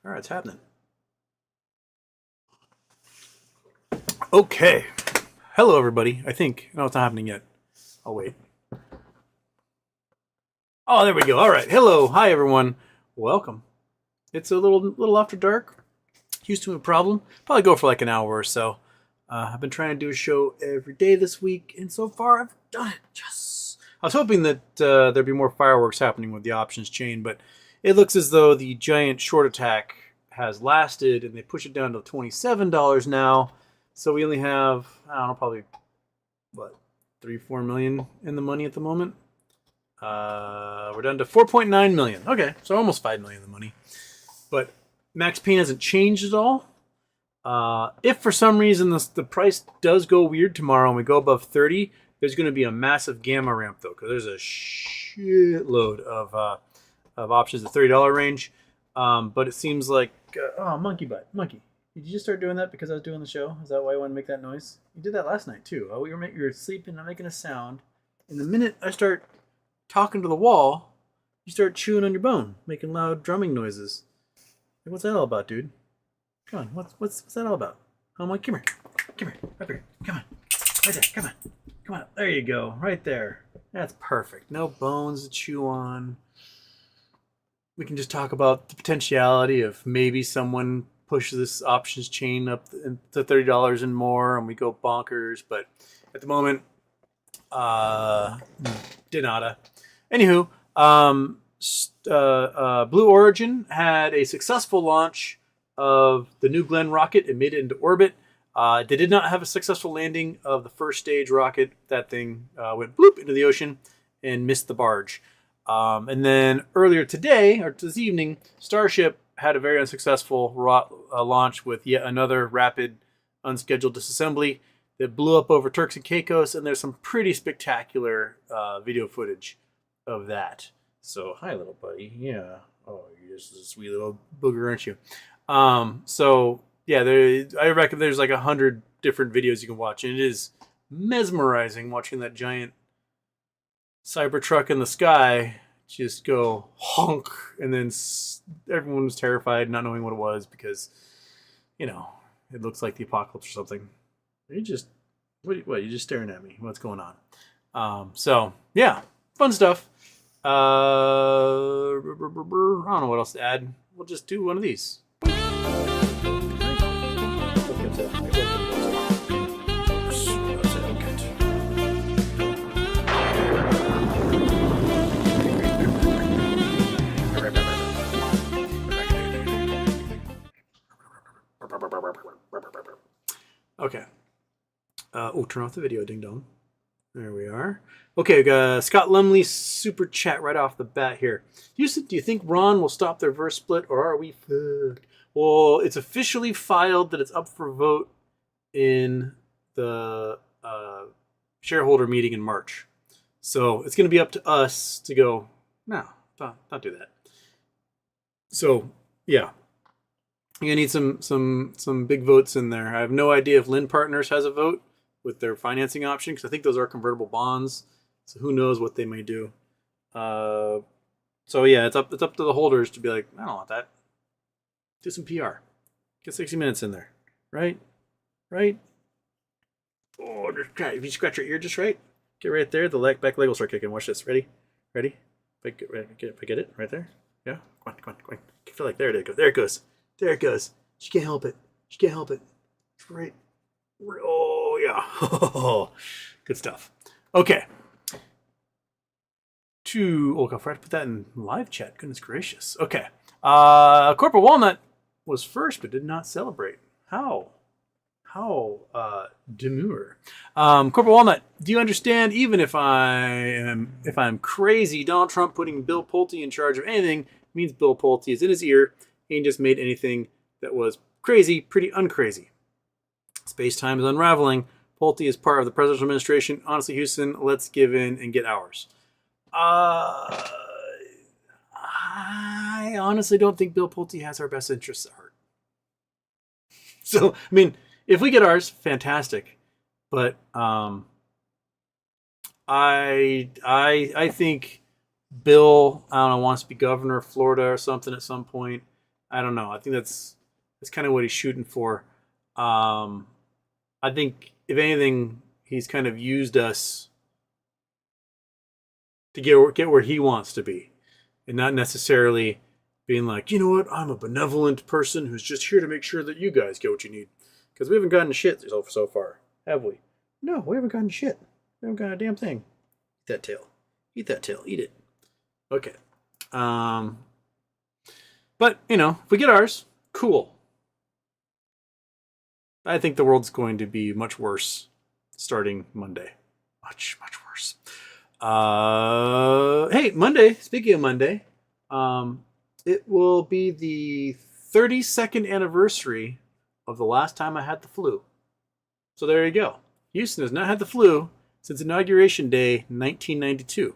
All right, it's happening. Okay. Hello, everybody. I think. No, it's not happening yet. I'll wait. Oh, there we go. All right. Hello. Hi, everyone. Welcome. It's a little after dark. Houston, a problem. Probably go for like an hour or so. I've been trying to do a show every day this week, and so far I've done it. Yes. I was hoping that there'd be more fireworks happening with the options chain, but it looks as though the giant short attack has lasted, and they push it down to $27 now. So we only have, I don't know, probably, what, 3-4 million in the money at the moment? We're down to 4.9 million. Okay, so almost 5 million in the money. But max pain hasn't changed at all. If for some reason the price does go weird tomorrow and we go above 30, there's going to be a massive gamma ramp, though, because there's a shitload of options at $30 range. But it seems like, oh, monkey butt, monkey. Did you just start doing that because I was doing the show? Is that why you want to make that noise? You did that last night, too. Oh, you were sleeping, not making a sound. And the minute I start talking to the wall, you start chewing on your bone, making loud drumming noises. Like, what's that all about, dude? Come on, what's that all about? I'm like, come here, up here, come on, right there, come on, there you go, right there. That's perfect. No bones to chew on. We can just talk about the potentiality of maybe someone pushes this options chain up to $30 and more, and we go bonkers. But at the moment, de nada. Anywho, Blue Origin had a successful launch of the New Glenn rocket. It made it into orbit. They did not have a successful landing of the first stage rocket. That thing went bloop into the ocean and missed the barge. And then earlier today, or this evening, Starship had a very unsuccessful launch with yet another rapid unscheduled disassembly that blew up over Turks and Caicos, and there's some pretty spectacular video footage of that. So, hi, little buddy. Yeah. Oh, you're just a sweet little booger, aren't you? So, yeah, I reckon there's like 100 different videos you can watch, and it is mesmerizing watching that giant Cybertruck in the sky just go honk, and then everyone was terrified, not knowing what it was, because, you know, it looks like the apocalypse or something. You just, what? You're just staring at me. What's going on? So, yeah, fun stuff. I don't know what else to add. We'll just do one of these. Okay. Turn off the video, ding dong. There we are. Okay, Scott Lumley super chat right off the bat here. Houston, do you think Ron will stop their verse split, or are we fucked? Well, it's officially filed that it's up for vote in the shareholder meeting in March. So it's going to be up to us to go, no, don't do that. So, yeah. You're going to need some big votes in there. I have no idea if Lynn Partners has a vote with their financing option, because I think those are convertible bonds. So who knows what they may do. So yeah, it's up to the holders to be like, I don't want that. Do some PR. Get 60 minutes in there. Right? Oh, if you scratch your ear just right, get right there. The back leg will start kicking. Watch this. Ready? If I get it right there. Yeah. Come on. I feel like there it goes. She can't help it. Right. Oh yeah. Good stuff. Okay. I forgot to put that in live chat. Goodness gracious. Okay. Corporate Walnut was first, but did not celebrate. How demure. Corporate Walnut, do you understand? Even if I'm crazy, Donald Trump putting Bill Pulte in charge of anything means Bill Pulte is in his ear. He just made anything that was crazy pretty uncrazy. Space-time is unraveling. Pulte is part of the presidential administration. Honestly, Houston, let's give in and get ours. I honestly don't think Bill Pulte has our best interests at heart. So, I mean, if we get ours, fantastic. But I think Bill, I don't know, wants to be governor of Florida or something at some point. I don't know. I think that's kind of what he's shooting for. I think if anything, he's kind of used us to get where he wants to be, and not necessarily being like, you know what, I'm a benevolent person who's just here to make sure that you guys get what you need. Because we haven't gotten shit so far, have we? No, we haven't gotten shit. We haven't gotten a damn thing. Eat that tail. Eat that tail. Eat it. Okay. But, if we get ours, cool. I think the world's going to be much worse starting Monday. Much, much worse. Hey, Monday, speaking of Monday, it will be the 32nd anniversary of the last time I had the flu. So there you go. Houston has not had the flu since Inauguration Day 1992,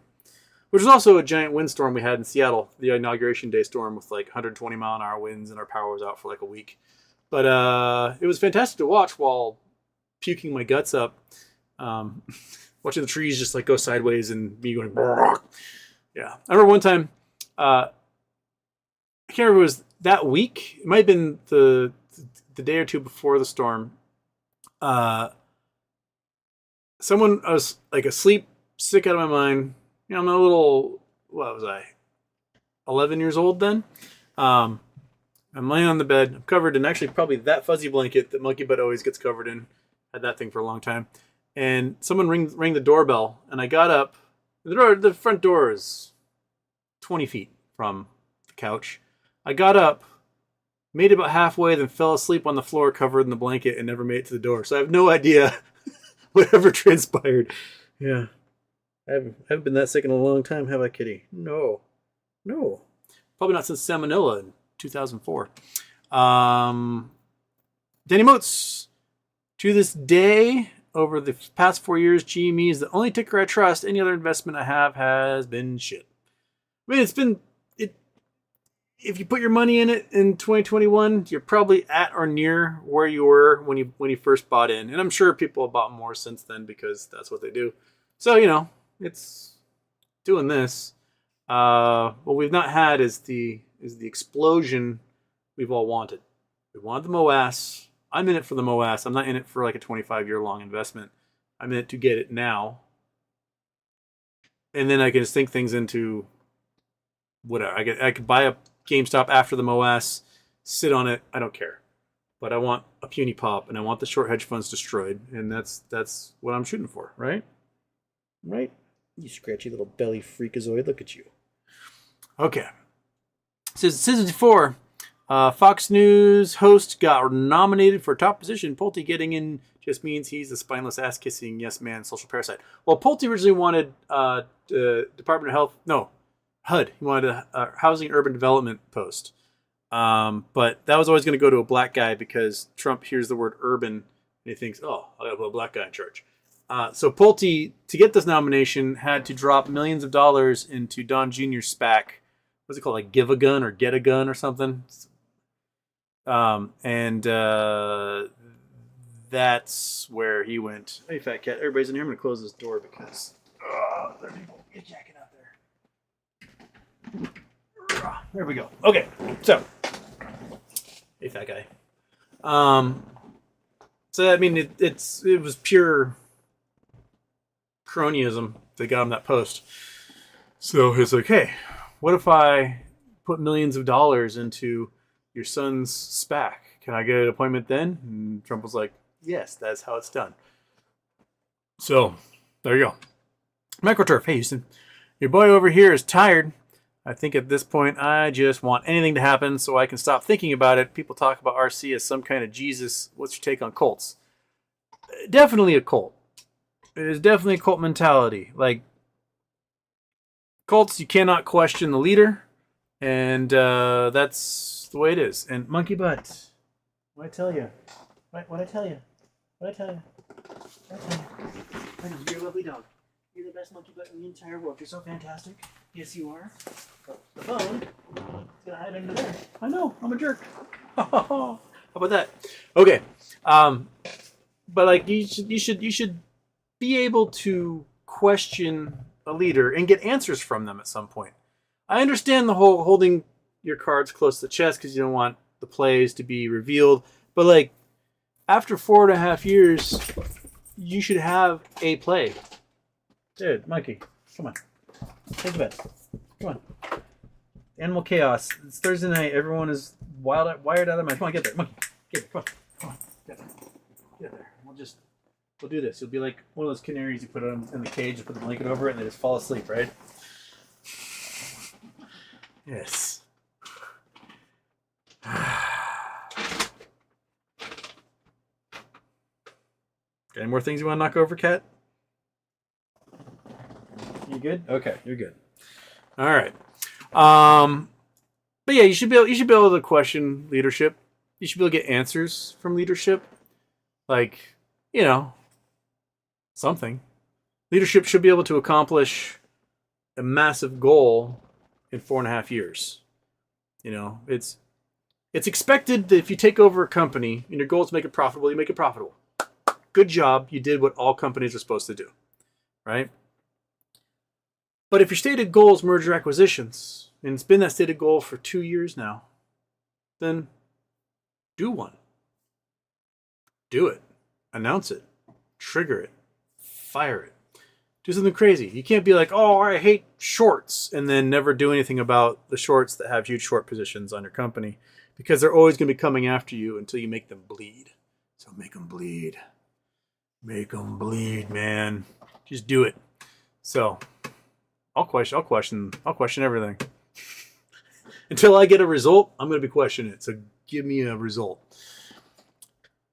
which was also a giant windstorm we had in Seattle, the Inauguration Day storm with like 120 mile an hour winds, and our power was out for like a week. But it was fantastic to watch while puking my guts up, watching the trees just like go sideways and me going, Bark. Yeah. I remember one time, I can't remember if it was that week. It might have been the day or two before the storm. Someone, I was like asleep, sick out of my mind. I'm a little, what was I, 11 years old then? I'm laying on the bed. I'm covered in actually probably that fuzzy blanket that Monkey Butt always gets covered in. Had that thing for a long time. And someone rang the doorbell, and I got up. The front door is 20 feet from the couch. I got up, made it about halfway, then fell asleep on the floor covered in the blanket and never made it to the door. So I have no idea whatever transpired. Yeah. I haven't been that sick in a long time, have I, Kitty? No. Probably not since Salmonella in 2004. Danny Moats. To this day, over the past 4 years, GME is the only ticker I trust. Any other investment I have has been shit. I mean, if you put your money in it in 2021, you're probably at or near where you were when you first bought in. And I'm sure people have bought more since then because that's what they do. So, it's doing this. What we've not had is the explosion we've all wanted. We wanted the MOAS. I'm in it for the MOAS. I'm not in it for like a 25-year long investment. I'm in it to get it now. And then I can just think things into whatever. I could buy a GameStop after the MOAS, sit on it. I don't care. But I want a puny pop, and I want the short hedge funds destroyed. And that's what I'm shooting for, right? Right? You scratchy little belly freakazoid. Look at you. Okay. Season 4. Fox News host got nominated for top position. Pulte getting in just means he's a spineless ass-kissing yes man social parasite. Well, Pulte originally wanted Department of Health. No, HUD. He wanted a housing and urban development post. But that was always going to go to a black guy because Trump hears the word urban and he thinks, oh, I got to put a black guy in charge. So Pulte, to get this nomination, had to drop millions of dollars into Don Jr.'s SPAC. What's it called? Like Give a Gun or Get a Gun or something? That's where he went. Hey, fat cat. Everybody's in here. I'm going to close this door because there are people jacking out there. There we go. Okay. So, hey, fat guy. So, I mean, it was pure cronyism that got him that post. So he's like, hey, what if I put millions of dollars into your son's SPAC? Can I get an appointment then? And Trump was like, yes, that's how it's done. So there you go. Microturf. Hey, Houston, your boy over here is tired. I think at this point, I just want anything to happen so I can stop thinking about it. People talk about RC as some kind of Jesus. What's your take on cults? Definitely a cult. It is definitely a cult mentality. Like, cults, you cannot question the leader. And that's the way it is. And Monkey Butt, what'd I tell you? What'd I tell you? What'd I tell you? You're a lovely dog. You're the best monkey butt in the entire world. You're so fantastic. Yes, you are. But the phone is gonna hide under there. I know. I'm a jerk. How about that? Okay. But like you should be able to question a leader and get answers from them at some point. I understand the whole holding your cards close to the chest because you don't want the plays to be revealed. But like after 4.5 years, you should have a play. Dude, monkey, come on, take a bed. Come on. Animal chaos. It's Thursday night. Everyone is wired out of their mind. Come on, get there, monkey. Get there. Come on. Get there. Get there. We'll do this. You'll be like one of those canaries you put in the cage, you put the blanket over it, and they just fall asleep, right? Yes. Any more things you want to knock over, Kat? You good? Okay, you're good. All right. But yeah, you should be able to question leadership. You should be able to get answers from leadership. Like, you know, something. Leadership should be able to accomplish a massive goal in 4.5 years. You know, it's expected that if you take over a company and your goal is to make it profitable, you make it profitable. Good job. You did what all companies are supposed to do, right? But if your stated goal is merger acquisitions, and it's been that stated goal for 2 years now, then do one. Do it. Announce it. Trigger it. Fire it. Do something crazy. You can't be like, oh, I hate shorts, and then never do anything about the shorts that have huge short positions on your company, because they're always going to be coming after you until you make them bleed. So make them bleed. Make them bleed, man. Just do it. So I'll question everything. Until I get a result, I'm going to be questioning it. So give me a result.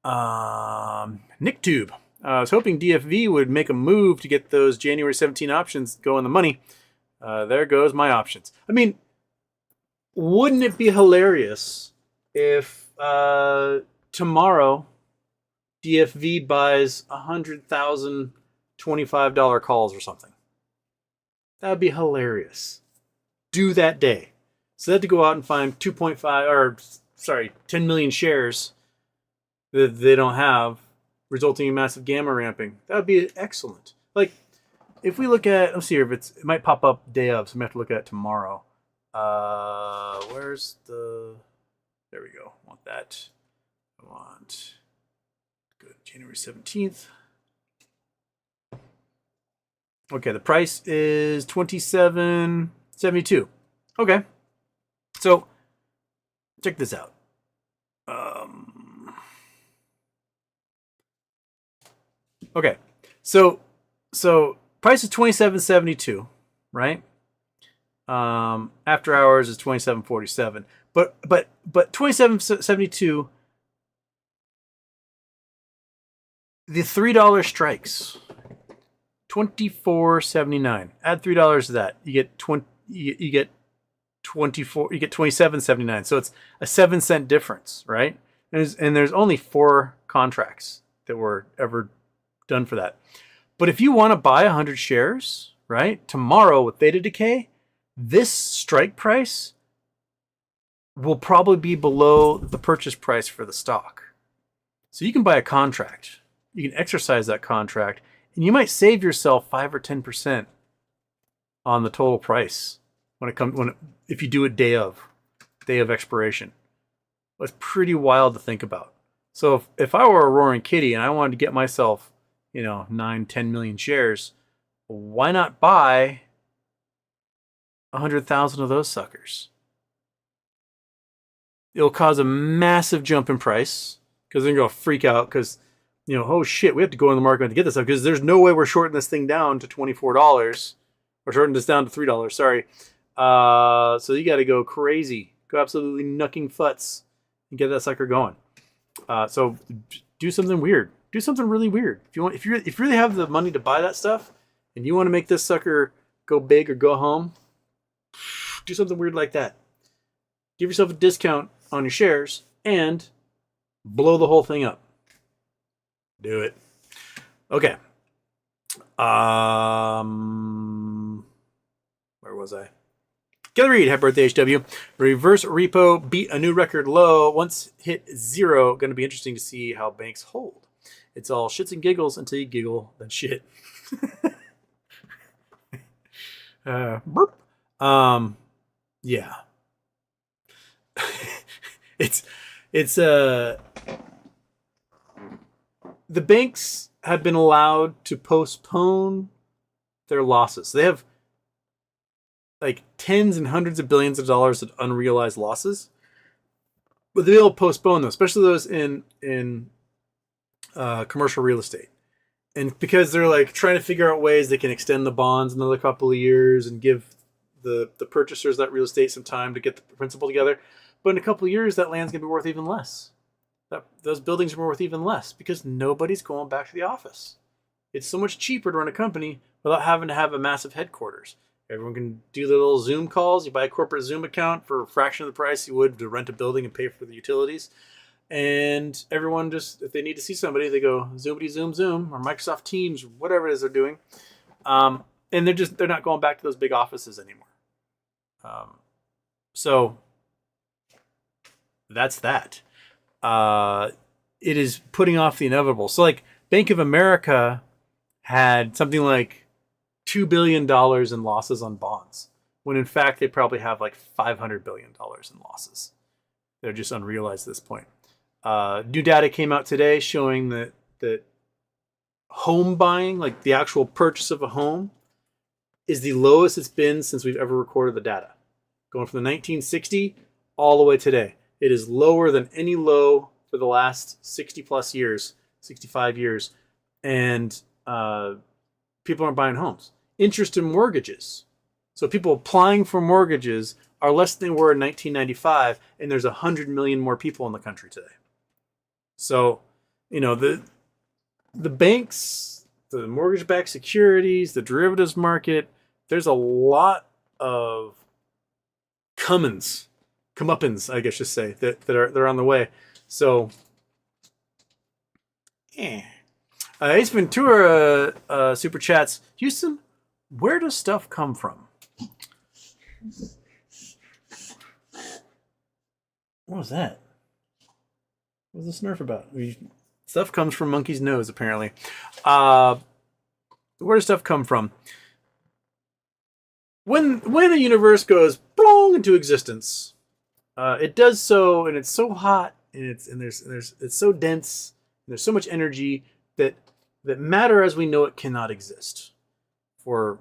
NickTube. I was hoping DFV would make a move to get those January 17 options go in the money. There goes my options. I mean, wouldn't it be hilarious if tomorrow DFV buys 100,000 $25 calls or something? That would be hilarious. Do that day. So they have to go out and find 10 million shares that they don't have, resulting in massive gamma ramping. That would be excellent. Like, if we look at, let's see here, it might pop up day of, so we have to look at it tomorrow. Where's the, there we go. I want that. I want, good, January 17th. Okay, the price is $27.72. Okay, so check this out. Okay, so price is $27.72, right? After hours is $27.47, but $27.72. The $3 strikes. $24.79. Add $3 to that. You get $27.79. So it's a 7-cent difference, right? And there's only 4 contracts that were ever done for that. But if you want to buy 100 shares, right, tomorrow with theta decay, this strike price will probably be below the purchase price for the stock. So you can buy a contract. You can exercise that contract, and you might save yourself 5 or 10% on the total price if you do it day of expiration. That's pretty wild to think about. So if I were a roaring kitty and I wanted to get myself, 9-10 million shares, why not buy 100,000 of those suckers? It'll cause a massive jump in price because they're going to freak out because, oh shit, we have to go in the market to get this stuff because there's no way we're shorting this thing down to $24 or shorting this down to $3. Sorry. So you got to go crazy, go absolutely knucking futz and get that sucker going. So do something weird. Do something really weird. If you really have the money to buy that stuff and you want to make this sucker go big or go home, do something weird like that. Give yourself a discount on your shares and blow the whole thing up. Do it. Okay. Where was I? Kelly Reed, happy birthday, HW. Reverse repo beat a new record low. Once hit 0, going to be interesting to see how banks hold. It's all shits and giggles until you giggle, then shit. Burp. Yeah. it's the banks have been allowed to postpone their losses. They have like tens and hundreds of billions of dollars of unrealized losses, but they'll postpone them, especially those in commercial real estate. And because they're like trying to figure out ways they can extend the bonds another couple of years and give the purchasers that real estate some time to get the principal together. But in a couple of years, that land's gonna be worth even less. Those buildings are worth even less because nobody's going back to the office. It's so much cheaper to run a company without having to have a massive headquarters. Everyone can do their little Zoom calls. You buy a corporate Zoom account for a fraction of the price you would to rent a building and pay for the utilities. And everyone just, if they need to see somebody, they go Zoomity Zoom Zoom or Microsoft Teams or whatever it is they're doing. And they're not going back to those big offices anymore. So that's that. It is putting off the inevitable. So like Bank of America had something like $2 billion in losses on bonds, when in fact they probably have like $500 billion in losses. They're just unrealized at this point. New data came out today showing that home buying, like the actual purchase of a home, is the lowest it's been since we've ever recorded the data. Going from the 1960 all the way today. It is lower than any low for the last 60 plus years, 65 years. And people aren't buying homes. Interest in mortgages. So people applying for mortgages are less than they were in 1995, and there's 100 million more people in the country today. So, you know, the banks, the mortgage-backed securities, the derivatives market, there's a lot of comeuppance, I guess you say, that are on the way. So, Ace Ventura super chats. Houston, where does stuff come from? What was that? What was the snurf about? Stuff comes from monkey's nose, apparently. Where does stuff come from? When a universe goes blong into existence, it does so, and it's so hot, and it's so dense, and there's so much energy that matter as we know it cannot exist for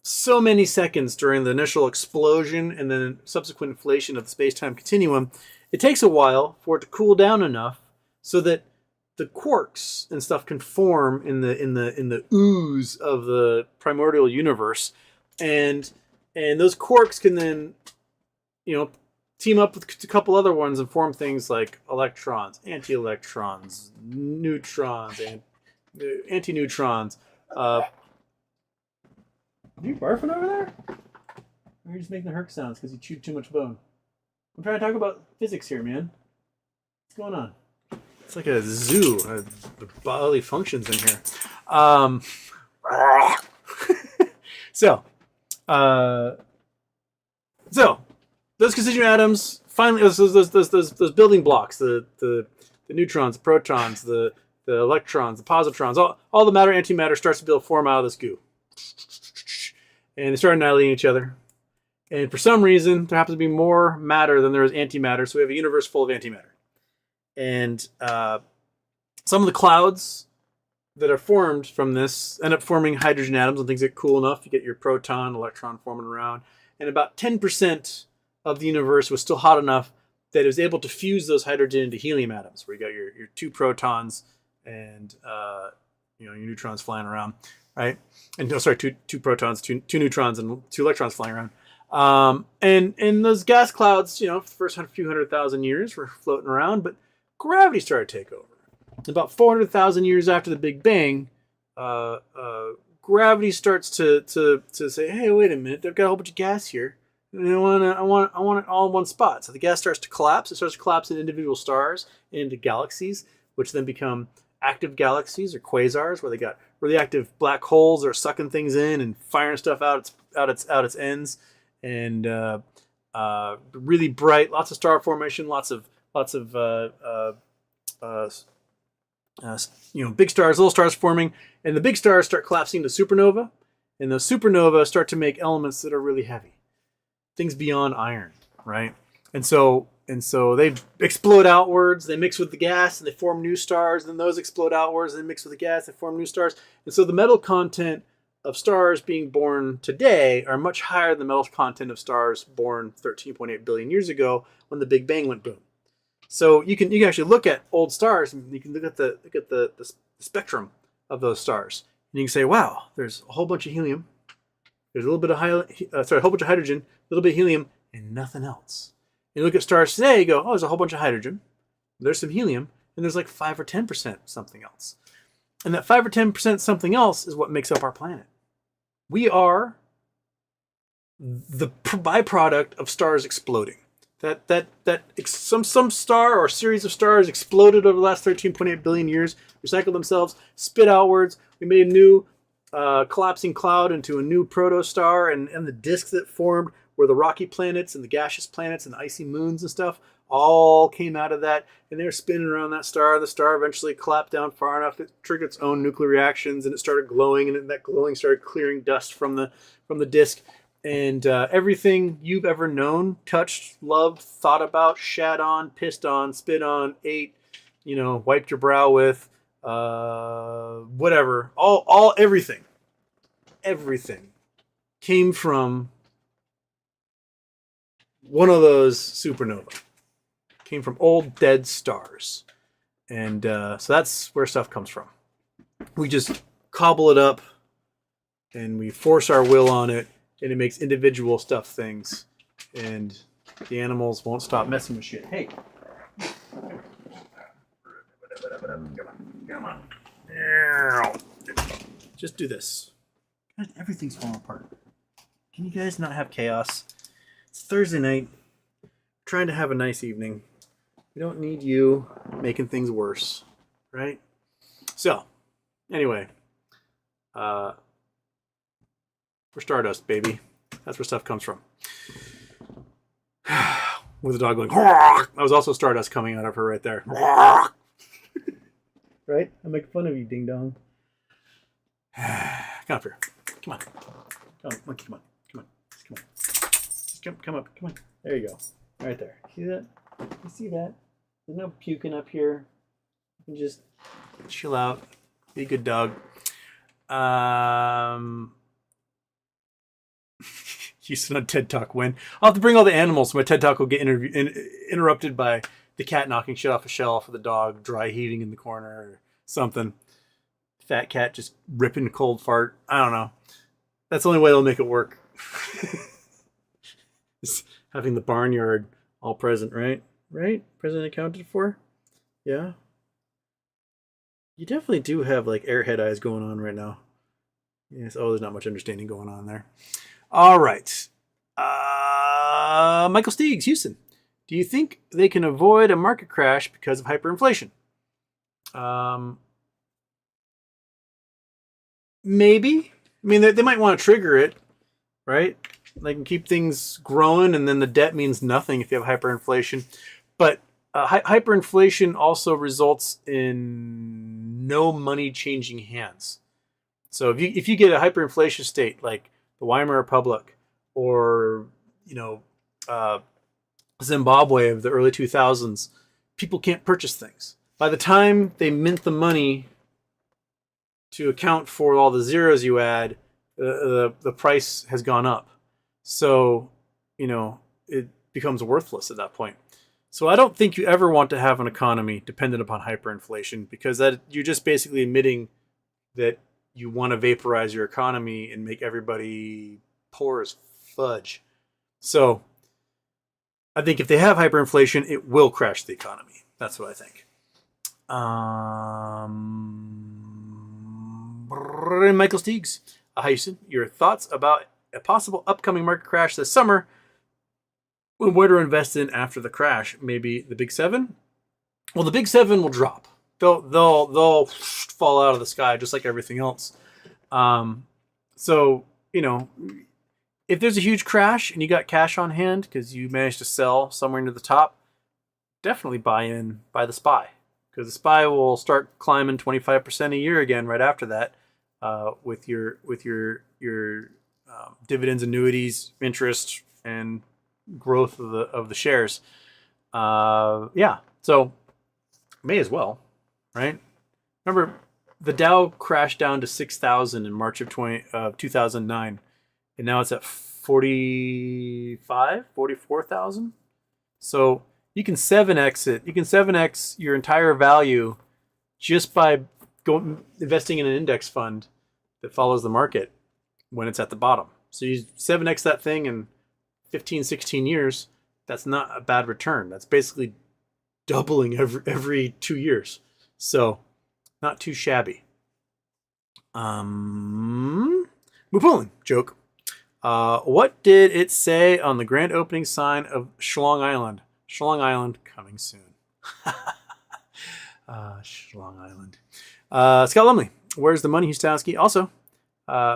so many seconds during the initial explosion and then subsequent inflation of the space-time continuum. It takes a while for it to cool down enough so that the quarks and stuff can form in the ooze of the primordial universe, and those quarks can then, you know, team up with a couple other ones and form things like electrons, anti-electrons, neutrons, and anti-neutrons. Are you barfing over there? Or are you just making the herc sounds because you chewed too much bone? I'm trying to talk about physics here, man. What's going on? It's like a zoo. The bodily functions in here. So those constituent atoms finally, those building blocks, the neutrons, the protons, the electrons, the positrons, all the matter, antimatter starts to form out of this goo, and they start annihilating each other. And for some reason, there happens to be more matter than there is antimatter, so we have a universe full of antimatter. And some of the clouds that are formed from this end up forming hydrogen atoms, and things get cool enough, you get your proton, electron forming around. And about 10% of the universe was still hot enough that it was able to fuse those hydrogen into helium atoms, where you got your two protons and your neutrons flying around, right? And two protons, two neutrons, and two electrons flying around. And those gas clouds, for the first few 100,000 years were floating around, but gravity started to take over. About 400,000 years after the Big Bang, gravity starts to say, "Hey, wait a minute! I've got a whole bunch of gas here, and I want it all in one spot." So the gas starts to collapse. It starts to collapse into individual stars, into galaxies, which then become active galaxies or quasars, where they got really active black holes that are sucking things in and firing stuff out its ends, and really bright, lots of star formation, lots of big stars, little stars forming, and the big stars start collapsing to supernova, and those supernovae start to make elements that are really heavy, things beyond iron, right? And so they explode outwards, they mix with the gas, and they form new stars. And then those explode outwards, and they mix with the gas, they form new stars. And so the metal content of stars being born today are much higher than the metal content of stars born 13.8 billion years ago when the Big Bang went boom. So you can actually look at old stars, and you can look at the spectrum of those stars, and you can say, wow, there's a whole bunch of helium, there's a little bit of a whole bunch of hydrogen, a little bit of helium, and nothing else. You look at stars today, you go, oh, there's a whole bunch of hydrogen, there's some helium, and there's like 5 or 10% something else. And that 5 or 10% something else is what makes up our planet. We are the byproduct of stars exploding. Some star or series of stars exploded over the last 13.8 billion years, recycled themselves, spit outwards. We made a new collapsing cloud into a new protostar, and the disks that formed where the rocky planets and the gaseous planets and the icy moons and stuff all came out of that, and they were spinning around that star. The star eventually collapsed down far enough that it triggered its own nuclear reactions, and it started glowing, and that glowing started clearing dust from the disk. And everything you've ever known, touched, loved, thought about, shat on, pissed on, spit on, ate, wiped your brow with, whatever, everything came from one of those supernovae. Came from old dead stars. And so that's where stuff comes from. We just cobble it up and we force our will on it, and it makes individual stuff things. And the animals won't stop messing with shit. Hey. Come on. Just do this. God, everything's falling apart. Can you guys not have chaos? It's Thursday night. I'm trying to have a nice evening. We don't need you making things worse, right? So, anyway, we're Stardust, baby. That's where stuff comes from. With the dog going, that was also Stardust coming out of her right there. Right? I make fun of you, ding dong. Come up here. Come on. Come on. Come up. Come on. There you go. Right there. See that? You see that? There's no puking up here. You can just chill out. Be a good dog. Houston on TED Talk win. I'll have to bring all the animals so my TED Talk will get interrupted by the cat knocking shit off a shelf or the dog dry heaving in the corner or something. Fat cat just ripping a cold fart. I don't know. That's the only way they'll make it work. Just having the barnyard all present, right? Right? Present accounted for? Yeah. You definitely do have like airhead eyes going on right now. Yes. Oh, there's not much understanding going on there. All right. Michael Steegs, Houston. Do you think they can avoid a market crash because of hyperinflation? Maybe. I mean, they might want to trigger it, right? They can keep things growing, and then the debt means nothing if you have hyperinflation. But hyperinflation also results in no money changing hands. So if you get a hyperinflation state like the Weimar Republic or Zimbabwe of the early 2000s, people can't purchase things. By the time they mint the money to account for all the zeros you add, the price has gone up. So, it becomes worthless at that point. So I don't think you ever want to have an economy dependent upon hyperinflation, because that you're just basically admitting that you want to vaporize your economy and make everybody poor as fudge. So I think if they have hyperinflation, it will crash the economy. That's what I think. Michael Steegs, Houston, your thoughts about a possible upcoming market crash this summer? Where to invest in after the crash? Maybe the Big Seven? Well, the Big Seven will drop. They'll fall out of the sky just like everything else. So, if there's a huge crash and you got cash on hand because you managed to sell somewhere near the top, definitely buy the SPY, because the SPY will start climbing 25% a year again right after that, with your dividends, annuities, interest, and growth of the shares. Yeah, so may as well, right? Remember, the Dow crashed down to 6,000 in March of 2009, and now it's at 44,000. So you can 7x it. You can 7x your entire value just by investing in an index fund that follows the market when it's at the bottom. So you 7x that thing in 15, 16 years. That's not a bad return. That's basically doubling every 2 years. So not too shabby. Mupulin joke. What did it say on the grand opening sign of Shlong Island? Shlong Island coming soon. Shlong Island. Scott Lumley. Where's the money, Hustowski? Also,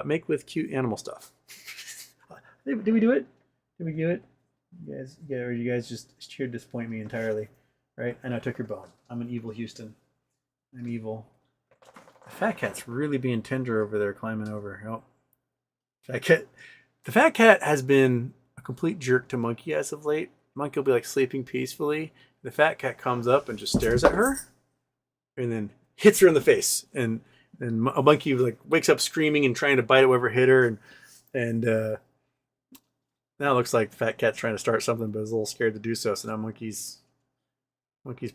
make with cute animal stuff. Did we do it? Did we do it? You guys just here to disappoint me entirely, right? I know I took your bone. I'm an evil Houston. I'm evil. The fat cat's really being tender over there, climbing over. Oh, fat cat. The fat cat has been a complete jerk to Monkey as of late. Monkey will be like sleeping peacefully. The fat cat comes up and just stares at her, and then hits her in the face. And a monkey like wakes up screaming and trying to bite whoever hit her, and now it looks like the fat cat's trying to start something, but is a little scared to do so. So now monkey's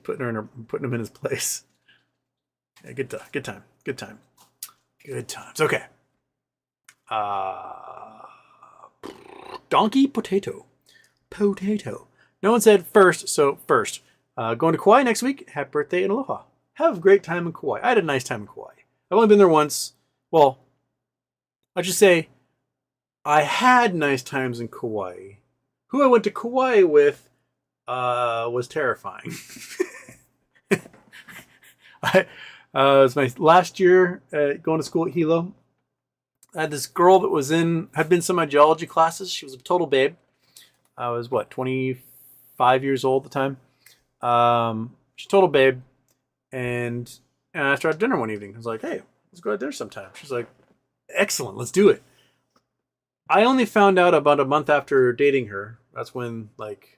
putting him in his place. Yeah, good time. Good times. Okay. Donkey potato. No one said first, so first. Going to Kauai next week. Happy birthday and aloha. Have a great time in Kauai. I had a nice time in Kauai. I've only been there once. Well, I'll just say I had nice times in Kauai. Who I went to Kauai with was terrifying. It was my last year going to school at Hilo. I had this girl that had been some of my geology classes. She was a total babe. I was 25 years old at the time. She's a total babe. And I asked her out to dinner one evening. I was like, hey, let's go out to dinner sometime. She's like, excellent, let's do it. I only found out about a month after dating her, that's when like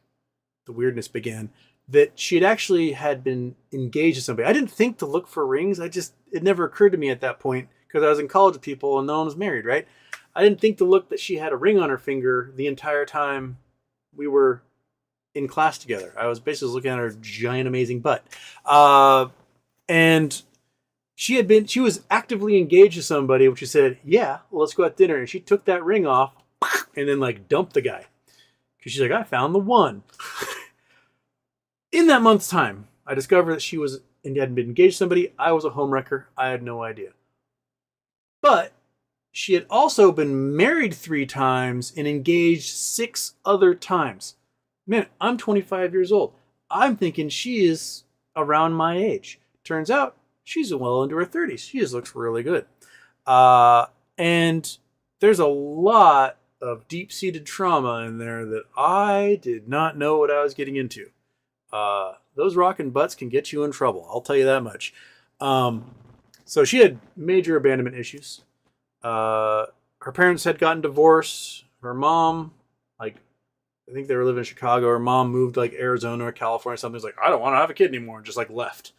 the weirdness began, that she had been engaged to somebody. I didn't think to look for rings. It never occurred to me at that point because I was in college with people and no one was married, right? I didn't think to look that she had a ring on her finger the entire time we were in class together. I was basically looking at her giant, amazing butt. And she was actively engaged to somebody, which she said, yeah, well, let's go out to dinner. And she took that ring off and then like dumped the guy. Because she's like, I found the one. In that month's time, I discovered that she hadn't been engaged to somebody. I was a homewrecker. I had no idea. But she had also been married 3 times and engaged 6 other times. Man, I'm 25 years old. I'm thinking she is around my age. Turns out she's well into her 30s. She just looks really good. And there's a lot of deep-seated trauma in there that I did not know what I was getting into. Those rockin' butts can get you in trouble. I'll tell you that much. So she had major abandonment issues. Her parents had gotten divorced. Her mom, I think they were living in Chicago. Her mom moved to Arizona or California or something. She's like, I don't want to have a kid anymore. And just left.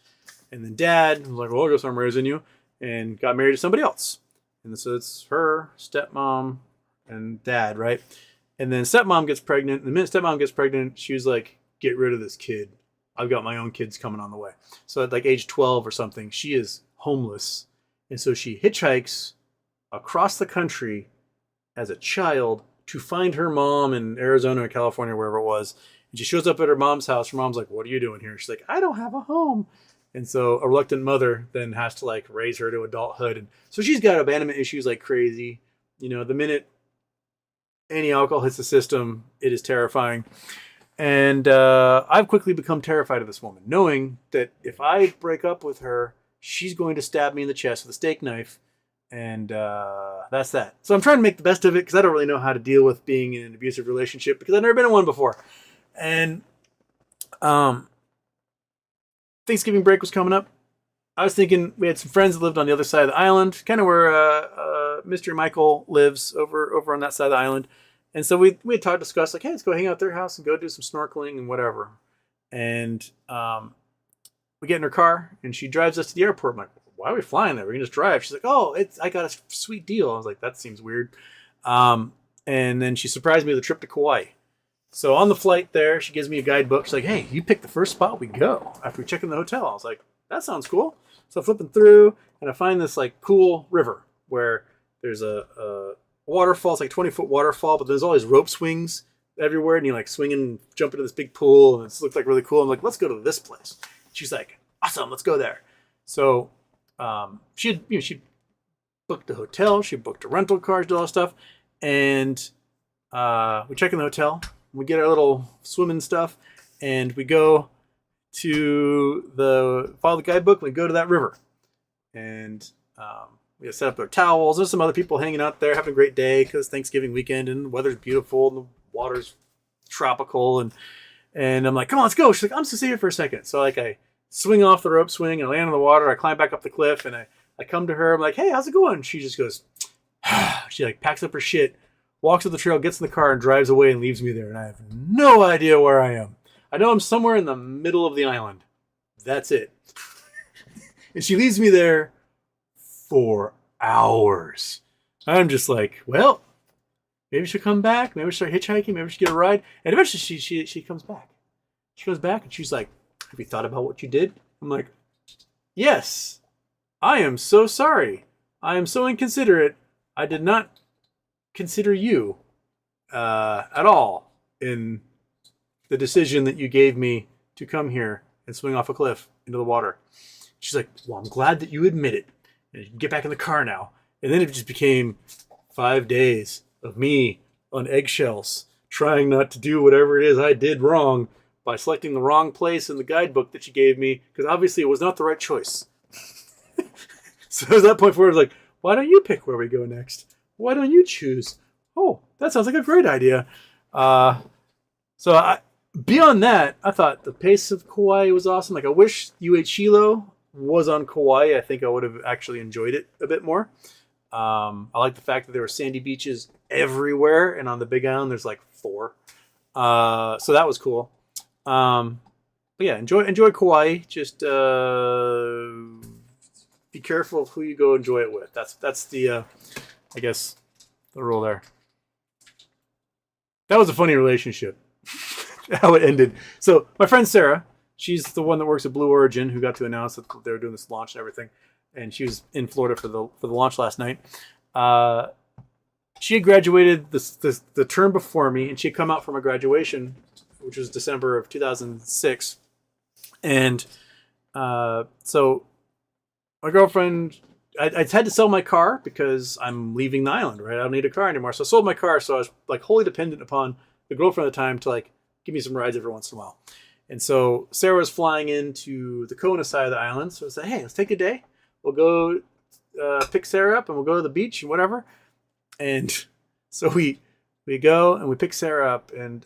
And then dad was like, well, I guess I'm raising you. And got married to somebody else. And so it's her, stepmom, and dad, right? And then stepmom gets pregnant. And the minute stepmom gets pregnant, she was like, get rid of this kid. I've got my own kids coming on the way. So at age 12 or something, she is homeless. And so she hitchhikes across the country as a child to find her mom in Arizona or California, wherever it was. And she shows up at her mom's house. Her mom's like, what are you doing here? She's like, I don't have a home. And so a reluctant mother then has to raise her to adulthood. And so she's got abandonment issues like crazy. The minute any alcohol hits the system, it is terrifying. And I've quickly become terrified of this woman, knowing that if I break up with her, she's going to stab me in the chest with a steak knife. And that's that. So I'm trying to make the best of it because I don't really know how to deal with being in an abusive relationship because I've never been in one before. And Thanksgiving break was coming up. I was thinking we had some friends that lived on the other side of the island, kind of where Mr. Michael lives over on that side of the island. And so we had discussed like, hey, let's go hang out at their house and go do some snorkeling and whatever. And we get in her car and she drives us to the airport. I'm like, why are we flying there? We can just drive. She's like, oh, I got a sweet deal. I was like, that seems weird. And then she surprised me with a trip to Kauai. So on the flight there, she gives me a guidebook. She's like, hey, you pick the first spot we go after we check in the hotel. I was like, that sounds cool. So I'm flipping through and I find this like cool river where there's a waterfall. It's like 20-foot waterfall, but there's all these rope swings everywhere. And you like swing and jump into this big pool. And it looked like really cool. I'm like, let's go to this place. She's like, awesome, let's go there. So she booked the hotel. She booked a rental car, did all that stuff. And we check in the hotel. We get our little swimming stuff. And we go to follow the guidebook. We go to that river. And we set up our towels. There's some other people hanging out there having a great day because Thanksgiving weekend and the weather's beautiful and the water's tropical. And I'm like, come on, let's go. She's like, I'm just here for a second. So like I swing off the rope swing and I land in the water. I climb back up the cliff and I come to her. I'm like, hey, how's it going? She just goes, she like packs up her shit, walks up the trail, gets in the car and drives away and leaves me there. And I have no idea where I am. I know I'm somewhere in the middle of the island. That's it. And she leaves me there for hours. I'm just like, well, maybe she'll come back. Maybe she'll start hitchhiking. Maybe she'll get a ride. And eventually she comes back. She comes back and she's like, have you thought about what you did? I'm like, yes, I am so sorry. I am so inconsiderate. I did not consider you at all in the decision that you gave me to come here and swing off a cliff into the water. She's like, well, I'm glad that you admit it. And you can get back in the car now. And then it just became 5 days of me on eggshells, trying not to do whatever it is I did wrong by selecting the wrong place in the guidebook that she gave me, because obviously it was not the right choice. So at that point forward, I was like, why don't you pick where we go next? Why don't you choose? Oh, that sounds like a great idea. Beyond that, I thought the pace of Kauai was awesome. Like I wish UH Hilo was on Kauai. I think I would have actually enjoyed it a bit more. I like the fact that there were sandy beaches everywhere, and on the Big Island there's like 4. So that was cool. But yeah, enjoy Kauai. Just be careful of who you go enjoy it with. That's the I guess the rule there. That was a funny relationship. How it ended. So my friend Sarah, she's the one that works at Blue Origin, who got to announce that they were doing this launch and everything. And she was in Florida for the launch last night. She had graduated the term before me, and she had come out from a graduation, which was December of 2006. And so my girlfriend, I had to sell my car because I'm leaving the island, right? I don't need a car anymore. So I sold my car. So I was like wholly dependent upon the girlfriend at the time to like give me some rides every once in a while. And so Sarah was flying into the Kona side of the island. So I said, hey, let's take a day. We'll go pick Sarah up and we'll go to the beach and whatever. And so we go and we pick Sarah up. And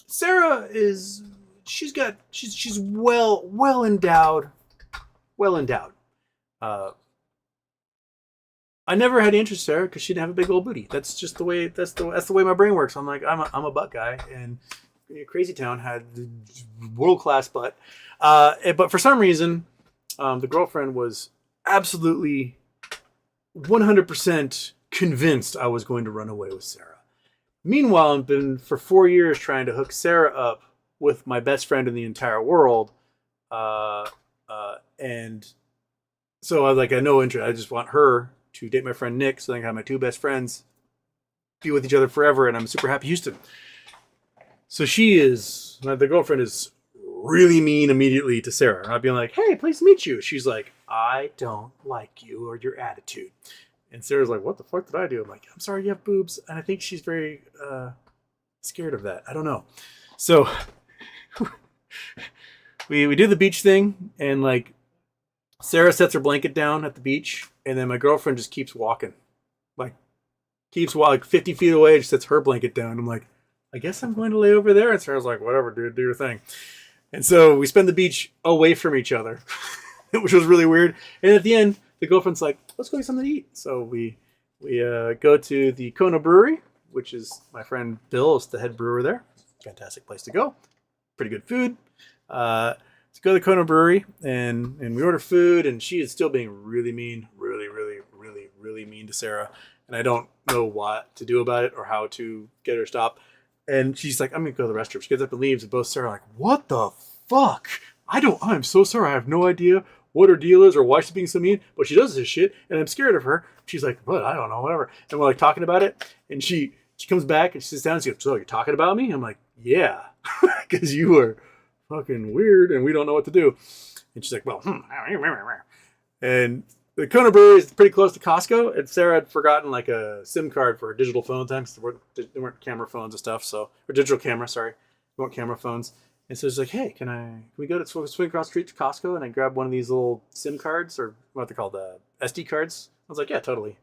Sarah she's well endowed. I never had interest in Sarah because she didn't have a big old booty. That's just the way my brain works. I'm like, I'm a butt guy, and Crazy Town had world class butt. But for some reason, the girlfriend was absolutely 100% convinced I was going to run away with Sarah. Meanwhile, I've been for 4 years trying to hook Sarah up with my best friend in the entire world, and so I was like, I had no interest. I just want her to date my friend Nick, so I can have my 2 best friends be with each other forever, and I'm super happy Houston. So the girlfriend is really mean immediately to Sarah. I'd be like, hey, pleased to meet you. She's like, I don't like you or your attitude. And Sarah's like, what the fuck did I do? I'm like, I'm sorry, you have boobs. And I think she's very scared of that. I don't know. So we do the beach thing, and like Sarah sets her blanket down at the beach, and then my girlfriend just keeps walking. Like, keeps walking 50 feet away, just sets her blanket down. I'm like, I guess I'm going to lay over there. And Sarah's like, whatever, dude, do your thing. And so we spend the beach away from each other, which was really weird. And at the end, the girlfriend's like, let's go get something to eat. So we go to the Kona Brewery, which is my friend Bill is the head brewer there. Fantastic place to go. Pretty good food. To go to the Kona Brewery and we order food, and she is still being really mean, really mean to Sarah. And I don't know what to do about it or how to get her to stop. And she's like, I'm going to go to the restroom. She gets up and leaves, and both Sarah are like, what the fuck? I'm so sorry. I have no idea what her deal is or why she's being so mean, but she does this shit, and I'm scared of her. She's like, what? I don't know, whatever. And we're like talking about it, and she comes back and she sits down and she goes, so you're talking about me? I'm like, yeah, because you are fucking weird and we don't know what to do. And she's like, well, and the Kona Brewery is pretty close to Costco, and Sarah had forgotten like a SIM card for her digital phone time because there weren't camera phones and stuff, so, or digital camera, sorry, there weren't camera phones. And so she's like, hey, can we go to swing across the street to Costco? And I grabbed one of these little SIM cards, or what they're called, SD cards. I was like, yeah, totally.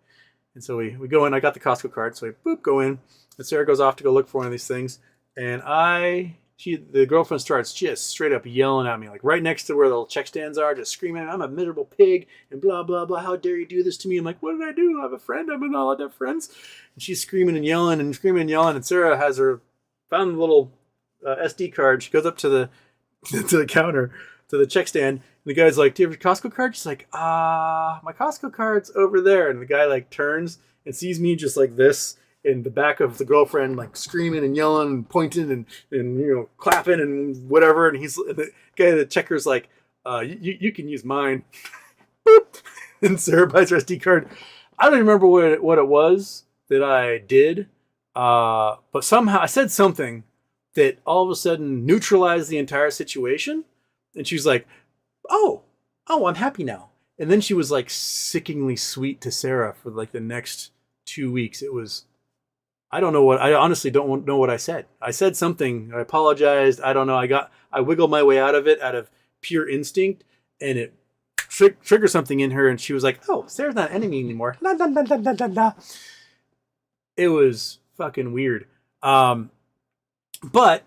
And so we go in. I got the Costco card, so we go in. And Sarah goes off to go look for one of these things. And the girlfriend starts just straight up yelling at me, like right next to where the check stands are, just screaming, I'm a miserable pig, and blah, blah, blah. How dare you do this to me? I'm like, what did I do? I have a friend. I'm not allowed to have friends. And she's screaming and yelling and screaming and yelling. And Sarah found the little SD card. She goes up to the counter, to the check stand, and the guy's like, do you have your Costco card? She's like, my Costco card's over there. And the guy like turns and sees me just like this in the back of the girlfriend, like screaming and yelling and pointing and clapping and whatever. And the guy, the checker's like, you can use mine. Boop. And Sarah buys her SD card. I don't even remember what it was that I did, but somehow I said something that all of a sudden neutralized the entire situation. And she's like, oh, I'm happy now. And then she was like sickeningly sweet to Sarah for like the next 2 weeks. It was, I honestly don't know what I said. I said something, I apologized. I don't know. I wiggled my way out of it out of pure instinct, and it triggered something in her. And she was like, oh, Sarah's not an enemy anymore. La, la, la, la, la, la, la. It was fucking weird. But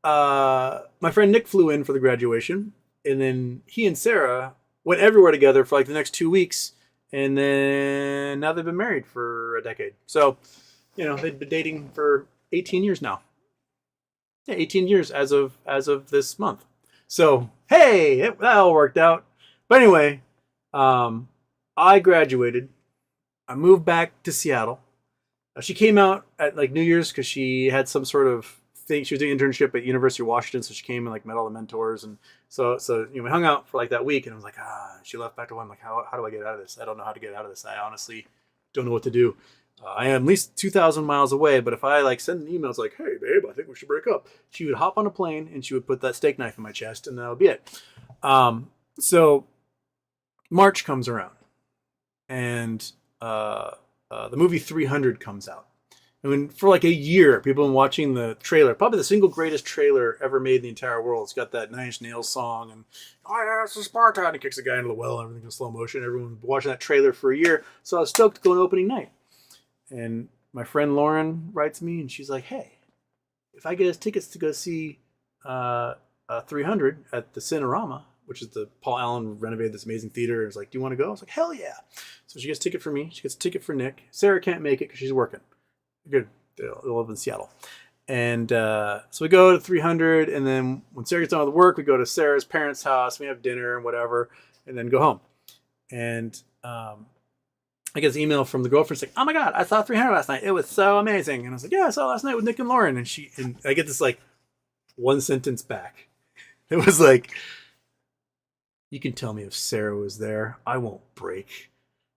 my friend Nick flew in for the graduation, and then he and Sarah went everywhere together for like the next 2 weeks, and then now they've been married for a decade. So, they've been dating for 18 years now. Yeah, 18 years as of this month. So, hey, that all worked out. But anyway, I graduated. I moved back to Seattle. She came out at like New Year's because she had some sort of thing. She was doing an internship at University of Washington, so she came and like met all the mentors, and so we hung out for like that week. And I was like, she left back to one. I'm like, how do I get out of this? I don't know how to get out of this. I honestly don't know what to do. I am at least 2,000 miles away, but if I like send an email, it's like, hey babe, I think we should break up. She would hop on a plane and she would put that steak knife in my chest, and that would be it. So March comes around, and the movie 300 comes out. And for like a year, people have been watching the trailer, probably the single greatest trailer ever made in the entire world. It's got that Nine Inch Nails song, and oh yeah, it's a Sparta, and he kicks a guy into the well, and everything in slow motion. Everyone's been watching that trailer for a year, so I was stoked to go on opening night. And my friend Lauren writes me, and she's like, hey, if I get us tickets to go see 300 at the Cinerama, which is the Paul Allen renovated this amazing theater, and was like, do you want to go? I was like, hell yeah. So she gets a ticket for me. She gets a ticket for Nick. Sarah can't make it because she's working. Good. They live in Seattle. And so we go to 300, and then when Sarah gets done with work, we go to Sarah's parents' house, we have dinner and whatever, and then go home. And I get an email from the girlfriend saying, oh my God, I saw 300 last night. It was so amazing. And I was like, yeah, I saw it last night with Nick and Lauren. And I get this like one sentence back. It was like, you can tell me if Sarah was there. I won't break.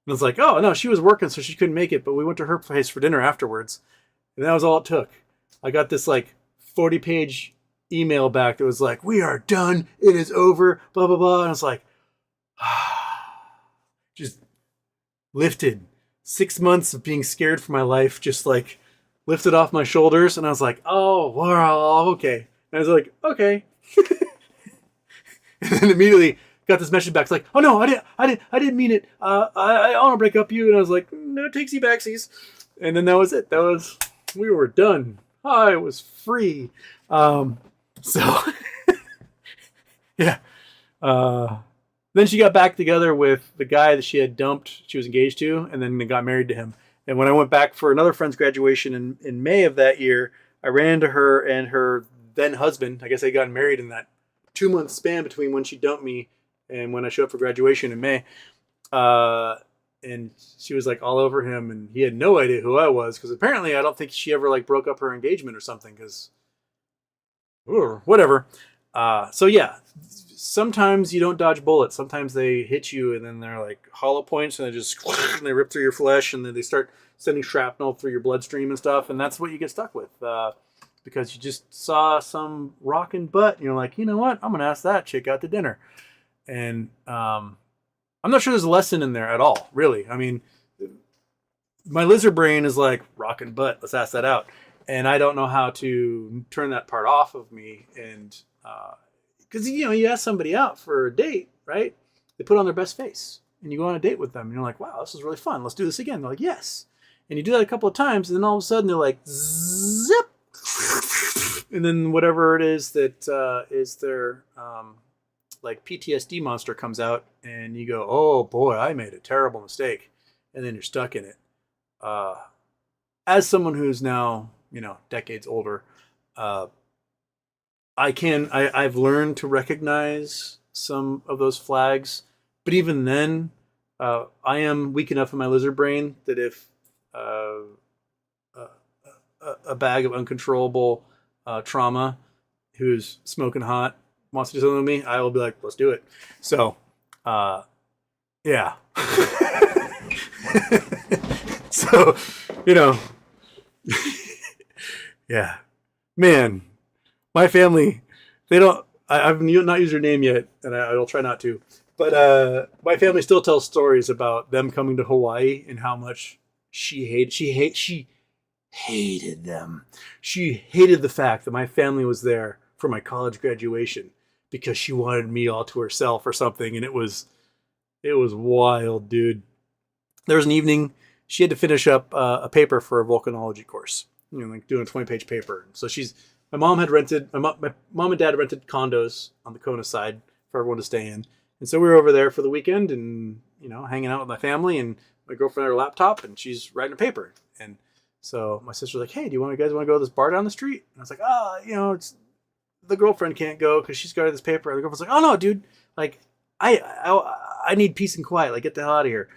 And I was like, oh, no, she was working, so she couldn't make it. But we went to her place for dinner afterwards. And that was all it took. I got this like 40-page email back that was like, we are done. It is over. Blah, blah, blah. And I was like, just lifted. 6 months of being scared for my life just like lifted off my shoulders. And I was like, oh, well, okay. And I was like, okay. And then immediately got this message back. It's like, oh no, I didn't mean it. I want to break up you. And I was like, no takesy backsies. And then that was it. We were done. I was free. So yeah. Then she got back together with the guy that she had dumped. She was engaged to, and then got married to him. And when I went back for another friend's graduation in May of that year, I ran into her and her then husband. I guess they got married in that 2-month span between when she dumped me and when I showed up for graduation in May. And she was like all over him, and he had no idea who I was, because apparently I don't think she ever like broke up her engagement or something, because whatever. So yeah, sometimes you don't dodge bullets. Sometimes they hit you, and then they're like hollow points, and they just and they rip through your flesh, and then they start sending shrapnel through your bloodstream and stuff, and that's what you get stuck with, because you just saw some rockin' butt, and you're like, you know what? I'm gonna ask that chick out to dinner, and I'm not sure there's a lesson in there at all, really. I mean, my lizard brain is like, rockin' butt, let's ask that out. And I don't know how to turn that part off of me. And because, you ask somebody out for a date, right? They put on their best face. And you go on a date with them. And you're like, wow, this is really fun. Let's do this again. They're like, yes. And you do that a couple of times. And then all of a sudden they're like, zip. And then whatever it is that is their... like PTSD monster comes out, and you go, oh boy, I made a terrible mistake. And then you're stuck in it. As someone who's now, decades older, I've learned to recognize some of those flags, but even then, I am weak enough in my lizard brain that if a bag of uncontrollable trauma who's smoking hot wants to do something with me, I will be like, let's do it. So, yeah. So, yeah, man, my family, they don't, I've not used her name yet, and I'll try not to, but my family still tells stories about them coming to Hawaii and how much she hated them. She hated the fact that my family was there for my college graduation, because she wanted me all to herself or something. And it was wild, dude. There was an evening she had to finish up a paper for a volcanology course, like doing a 20-page paper. So my mom and dad rented condos on the Kona side for everyone to stay in. And so we were over there for the weekend and, hanging out with my family, and my girlfriend had her laptop and she's writing a paper. And so my sister's like, hey, do you guys want to go to this bar down the street? And I was like, it's, the girlfriend can't go because she's got this paper. And the girlfriend's like, oh no, dude, like I need peace and quiet. Like, get the hell out of here.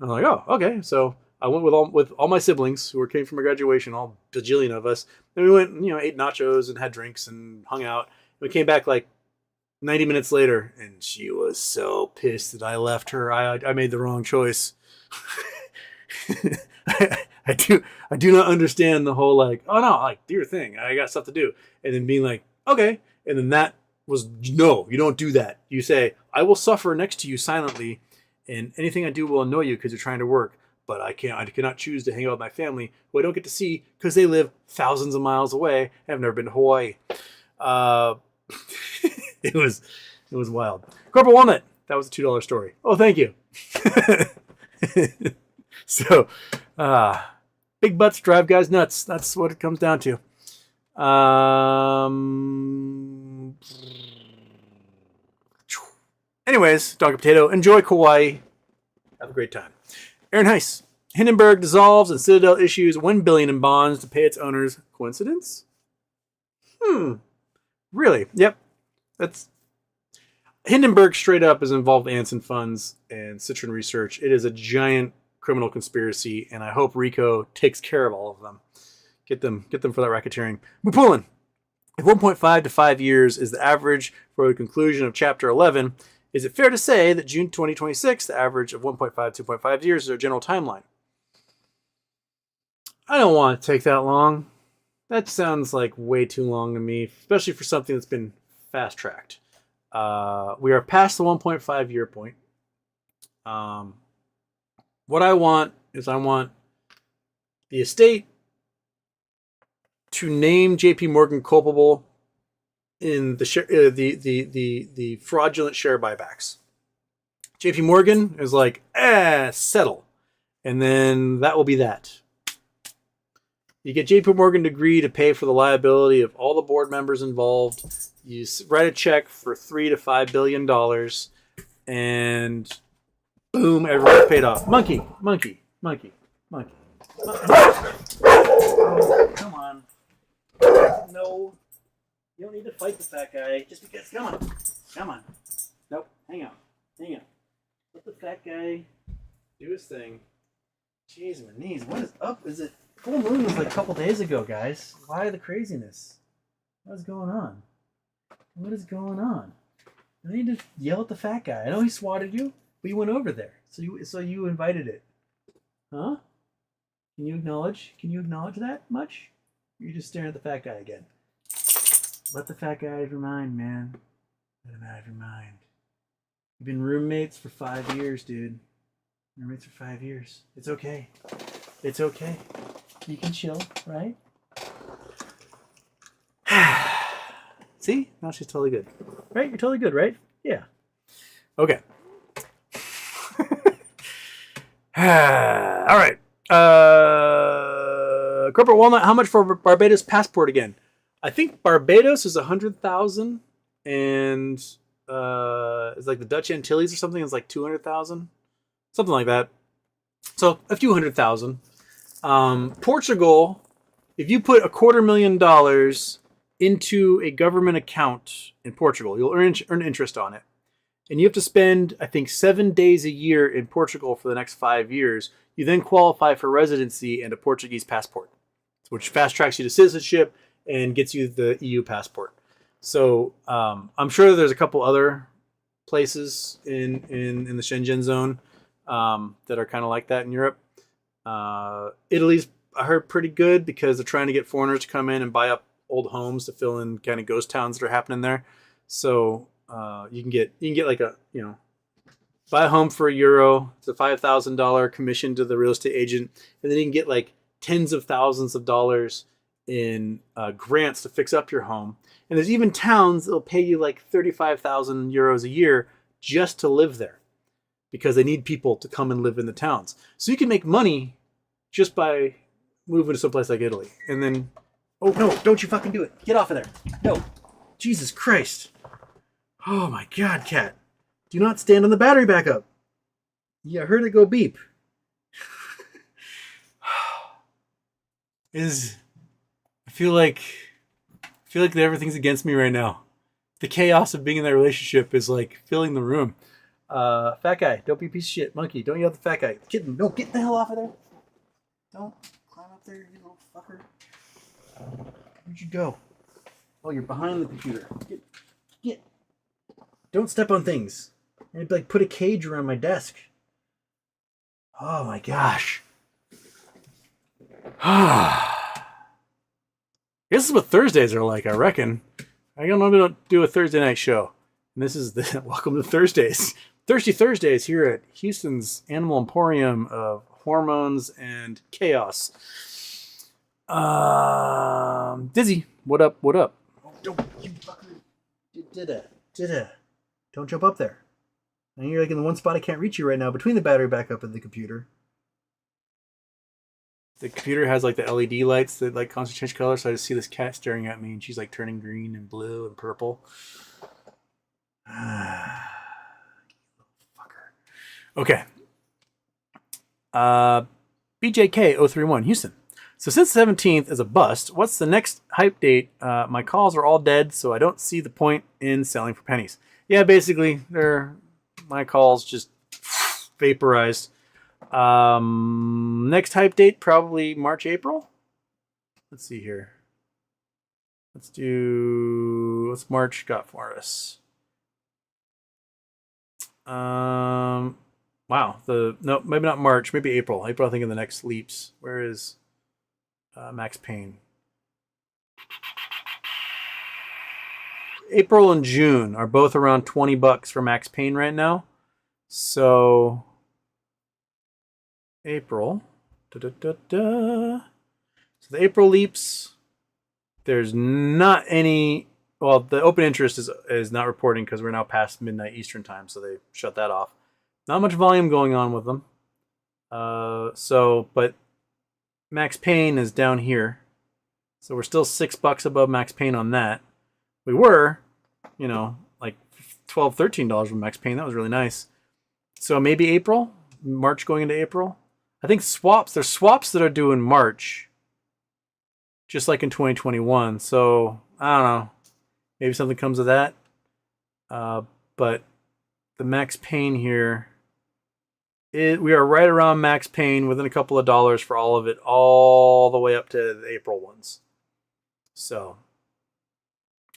And I'm like, oh, okay. So I went with all my siblings who came from my graduation, all bajillion of us. And we went, ate nachos and had drinks and hung out. We came back like 90 minutes later, and she was so pissed that I left her. I made the wrong choice. I do not understand the whole like, oh no, like, do your thing. I got stuff to do. And then being like, okay. And then that was, no, you don't do that. You say, I will suffer next to you silently, and anything I do will annoy you because you're trying to work. But I cannot choose to hang out with my family, who I don't get to see because they live thousands of miles away and I've never been to Hawaii. It was wild. Corporal Walnut, that was a $2 story. Oh, thank you. So, big butts drive guys nuts. That's what it comes down to. Anyways, Dog and Potato, enjoy Kauai. Have a great time. Aaron Heiss. Hindenburg dissolves and Citadel issues $1 billion in bonds to pay its owners. Coincidence? Really? Yep. That's Hindenburg straight up is involved in Anson funds and Citron research. It is a giant criminal conspiracy, and I hope RICO takes care of all of them. Get them for that racketeering. Mupulin. If 1.5 to 5 years is the average for the conclusion of Chapter 11, is it fair to say that June 2026, the average of 1.5 to 2.5 years, is our general timeline? I don't want to take that long. That sounds like way too long to me, especially for something that's been fast-tracked. We are past the 1.5 year point. What I want is I want the estate to name JP Morgan culpable in the fraudulent share buybacks. JP Morgan is like, settle. And then that will be that. You get JP Morgan to agree to pay for the liability of all the board members involved. You write a check for $3 to $5 billion, and boom, everyone's paid off. Monkey. Oh, come on. No. You don't need to fight the fat guy just because. Come on. Come on. Nope. Hang on. Hang on. Let the fat guy do his thing. Jeez, my knees. What is up? Is it full moon was like a couple days ago, guys? Why the craziness? What's going on? What is going on? I need to yell at the fat guy. I know he swatted you, but you went over there. So you invited it. Huh? Can you acknowledge? Can you acknowledge that much? Or are you just staring at the fat guy again? Let the fat guy out of your mind, man. Let him out of your mind. You've been roommates for 5 years, dude. Roommates for 5 years. It's okay. It's okay. You can chill, right? See? Now she's totally good. Right? You're totally good, right? Yeah. Okay. All right. Corporate Walnut, how much for Barbados passport again? I think Barbados is 100,000 and it's like the Dutch Antilles or something is like 200,000. Something like that. So a few $100,000. Portugal, if you put $250,000 into a government account in Portugal, you'll earn interest on it. And you have to spend, I think, 7 days a year in Portugal for the next 5 years. You then qualify for residency and a Portuguese passport, which fast tracks you to citizenship and gets you the EU passport. So I'm sure there's a couple other places in the Schengen zone that are kind of like that in Europe. Italy's, I heard, pretty good because they're trying to get foreigners to come in and buy up old homes to fill in kind of ghost towns that are happening there. So you can get like a, buy a home for €1. It's a $5,000 commission to the real estate agent, and then you can get like tens of thousands of dollars in grants to fix up your home. And there's even towns that'll pay you like 35,000 euros a year just to live there because they need people to come and live in the towns. So you can make money just by moving to someplace like Italy. And then, oh no, don't you fucking do it. Get off of there. No. Jesus Christ. Oh my God, cat. Do not stand on the battery backup. Yeah, I heard it go beep. I feel like everything's against me right now. The chaos of being in that relationship is like filling the room. Fat guy, don't be a piece of shit. Monkey, don't yell at the fat guy. Kitten, no, get the hell off of there. Don't climb up there, you little fucker. Where'd you go? Oh, you're behind the computer. Get. Don't step on things. I'd like put a cage around my desk. Oh my gosh. This is what Thursdays are like, I reckon. I don't normally do a Thursday night show. And this is the welcome to Thursdays. Thirsty Thursdays here at Houston's Animal Emporium of hormones and chaos. Dizzy, what up? What up? Oh, don't you fucker. Did Don't jump up there. And you're like in the one spot I can't reach you right now between the battery backup and the computer. The computer has like the LED lights that like constantly change color, so I just see this cat staring at me and she's like turning green and blue and purple. Fucker. Okay. BJK031 Houston. So since the 17th is a bust, what's the next hype date? My calls are all dead, so I don't see the point in selling for pennies. Yeah, basically, my calls just vaporized. Next hype date, probably March, April. Let's see here. What's March got for us? Wow. No, maybe not March, maybe April. April, I think, in the next leaps. Where is Max Payne? April and June are both around $20 for Max Payne right now. So April. So the April leaps. There's not any. Well, the open interest is not reporting because we're now past midnight Eastern time, so they shut that off. Not much volume going on with them. But Max Payne is down here, so we're still $6 above Max Payne on that. We were, like $12, $13 with Max Payne. That was really nice. So maybe April, March going into April. I think swaps. There's swaps that are due in March, just like in 2021. So I don't know. Maybe something comes of that. But the max pain here, we are right around max pain, within a couple of dollars for all of it, all the way up to the April ones. So,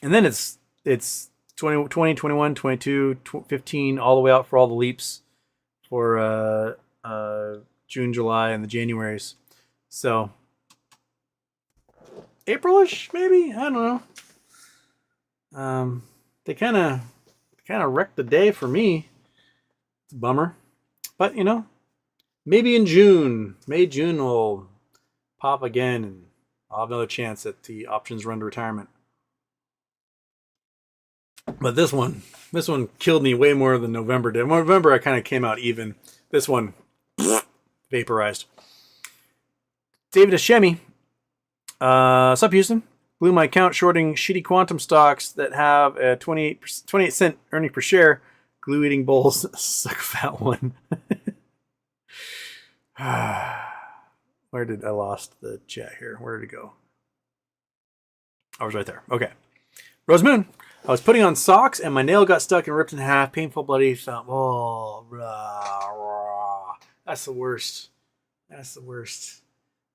and then it's 20, 21, 22, 15, all the way out for all the leaps for June, July, and the Januaries. So, April-ish, maybe? I don't know. They kind of wrecked the day for me. It's a bummer. But, you know, maybe in June, June will pop again, and I'll have another chance at the options run to retirement. But this one killed me way more than November did. November, I kind of came out even. This one, vaporized. David Ashemi. Sup, Houston? Blew my account shorting shitty quantum stocks that have a 28 cent earning per share. Glue eating bowls. Suck a fat one. Where did I lost the chat here? Where did it go? I was right there. Okay. Rose Moon. I was putting on socks and my nail got stuck and ripped in half. Painful, bloody thumb. Oh, rah, rah. That's the worst. That's the worst.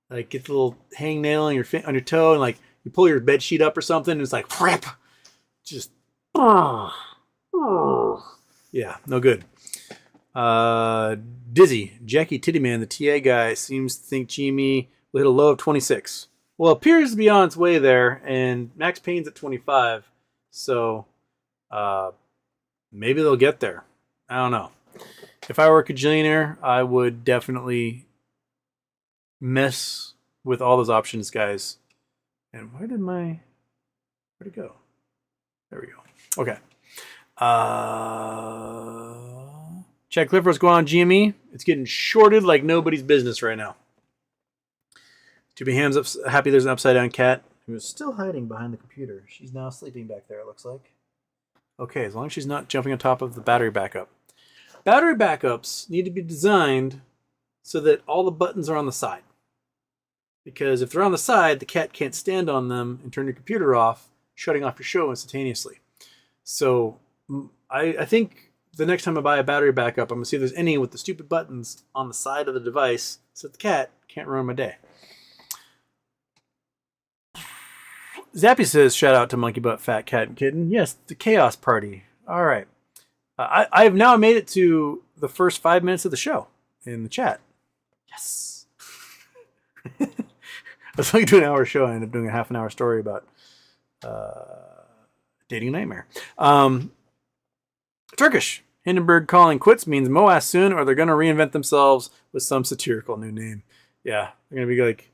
Like, get the little hang nail on your toe, and like you pull your bed sheet up or something, and it's like rip. Just yeah, no good. Dizzy Jackie Tittyman, the TA guy, seems to think GME will hit a low of 26. Well, it appears to be on its way there, and max pain's at 25. So, maybe they'll get there. I don't know. If I were a cajillionaire, I would definitely mess with all those options, guys. And where'd it go? There we go. Okay. Chad Clifford's going on GME. It's getting shorted like nobody's business right now. To be happy there's an upside down cat who is still hiding behind the computer. She's now sleeping back there, it looks like. Okay, as long as she's not jumping on top of the battery backup. Battery backups need to be designed so that all the buttons are on the side. Because if they're on the side, the cat can't stand on them and turn your computer off, shutting off your show instantaneously. So I think the next time I buy a battery backup, I'm going to see if there's any with the stupid buttons on the side of the device so that the cat can't ruin my day. Zappy says, shout out to Monkey Butt, Fat Cat, and Kitten. Yes, the Chaos Party. All right. I have now made it to the first 5 minutes of the show in the chat. Yes. I was going to do an hour show. I ended up doing a half an hour story about dating a nightmare. Turkish. Hindenburg calling quits means MOAS soon, or they're going to reinvent themselves with some satirical new name. Yeah, they're going to be like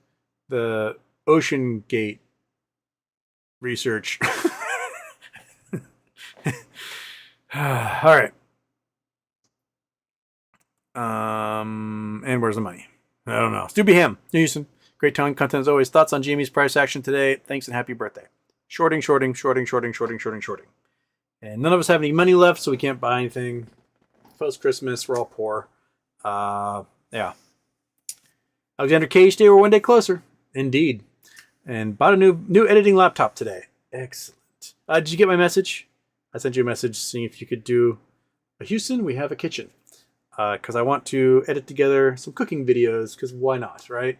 the Ocean Gate research. All right. And where's the money? I don't know. Stu B. Ham, Houston. Great content as always. Thoughts on GME's price action today? Thanks and happy birthday. Shorting. And none of us have any money left, so we can't buy anything. Post-Christmas, we're all poor. Yeah. Alexander Cage Day, we're one day closer. Indeed. And bought a new editing laptop today. Excellent. Did you get my message? I sent you a message seeing if you could do a Houston, we have a kitchen. Because I want to edit together some cooking videos, because why not, right?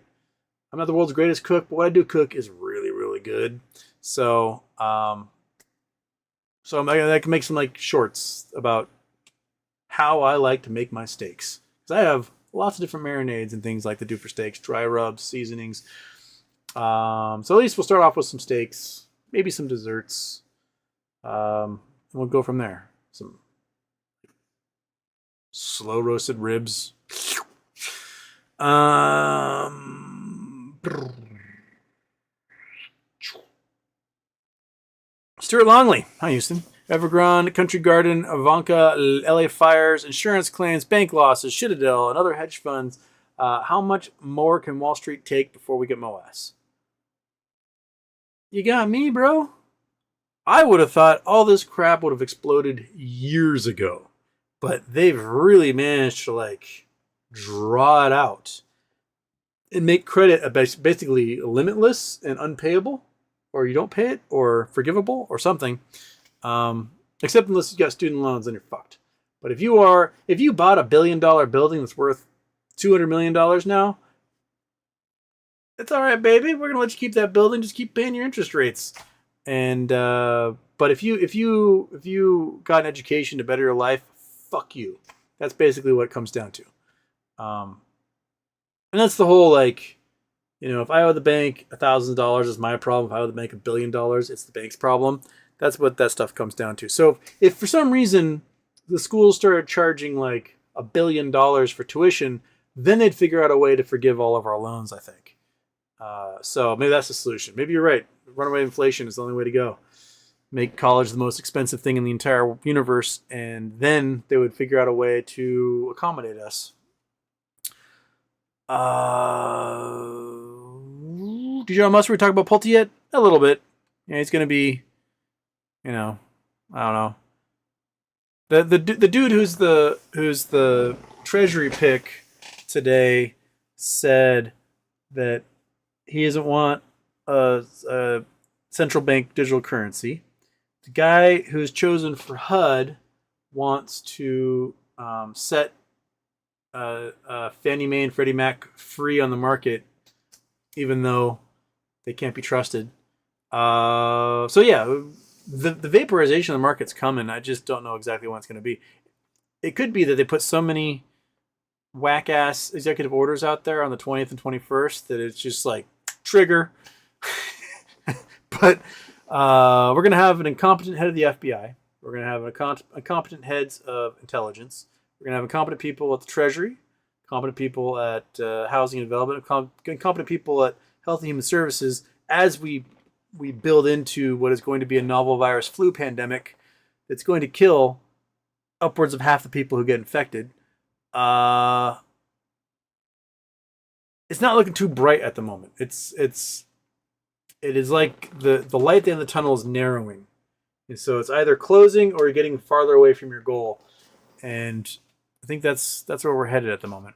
I'm not the world's greatest cook, but what I do cook is really, really good. So, I can make some like shorts about how I like to make my steaks. Because I have lots of different marinades and things like to do for steaks, dry rubs, seasonings. So at least we'll start off with some steaks, maybe some desserts. And we'll go from there. Some slow roasted ribs. Stuart Longley. Hi, Houston. Evergrande, Country Garden, Ivanka, LA fires, insurance claims, bank losses, Citadel, and other hedge funds. How much more can Wall Street take before we get MOAS? You got me, bro. I would have thought all this crap would have exploded years ago. But they've really managed to, like, draw it out. and make credit basically limitless and unpayable, or you don't pay it, or forgivable, or something. Except unless you got student loans, then you're fucked. But if you bought $1 billion building that's worth $200 million now, it's all right, baby. We're gonna let you keep that building. Just keep paying your interest rates. And but if you got an education to better your life, fuck you. That's basically what it comes down to. And that's the whole, like, if I owe the bank $1,000, it's my problem. If I owe the bank $1 billion, it's the bank's problem. That's what that stuff comes down to. So if for some reason the schools started charging like $1 billion for tuition, then they'd figure out a way to forgive all of our loans, I think. So maybe that's the solution. Maybe you're right. Runaway inflation is the only way to go. Make college the most expensive thing in the entire universe, and then they would figure out a way to accommodate us. Did Elon Musk talk about Pulte yet? A little bit. Yeah, he's going to be, I don't know. The dude who's the treasury pick today said that he doesn't want a central bank digital currency. The guy who's chosen for HUD wants to set Fannie Mae and Freddie Mac free on the market, even though they can't be trusted. So yeah, the vaporization of the market's coming. I just don't know exactly when it's going to be. It could be that they put so many whack-ass executive orders out there on the 20th and 21st that it's just like, trigger. But we're going to have an incompetent head of the FBI. We're going to have incompetent heads of intelligence. We're going to have incompetent people at the Treasury, competent people at Housing and Development, incompetent people at Health and Human Services, as we build into what is going to be a novel virus flu pandemic that's going to kill upwards of half the people who get infected. It's not looking too bright at the moment. It is like the light at the end of the tunnel is narrowing. And so it's either closing or you're getting farther away from your goal. And I think that's where we're headed at the moment.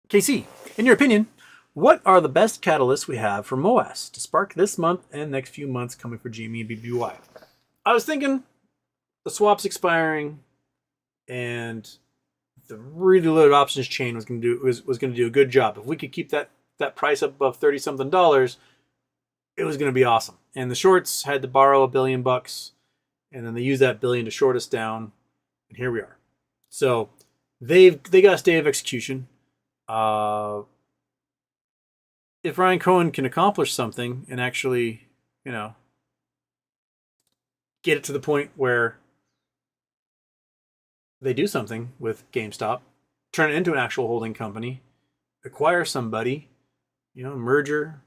KC, in your opinion, what are the best catalysts we have for MOAS to spark this month and next few months coming for GME and BBY? I was thinking the swap's expiring and the really loaded options chain was going to do a good job. If we could keep that price up above $30-something, it was going to be awesome. And the shorts had to borrow $1 billion, and then they used that $1 billion to short us down, and here we are. So they got a state of execution. If Ryan Cohen can accomplish something and actually, get it to the point where they do something with GameStop, turn it into an actual holding company, acquire somebody, merger,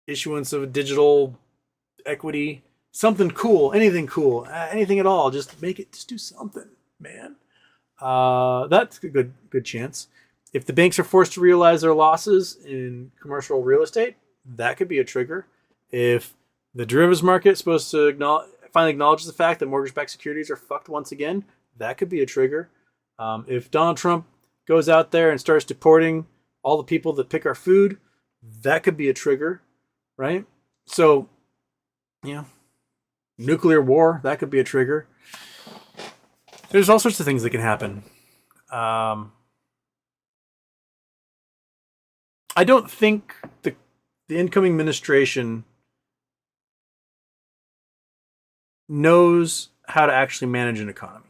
issuance of digital equity, something cool, anything at all. Just do something, man. That's a good chance. If the banks are forced to realize their losses in commercial real estate, that could be a trigger. If the derivatives market is supposed to finally acknowledge the fact that mortgage-backed securities are fucked once again, that could be a trigger. If Donald Trump goes out there and starts deporting all the people that pick our food, that could be a trigger, right? So, nuclear war, that could be a trigger. There's all sorts of things that can happen. I don't think the incoming administration knows how to actually manage an economy.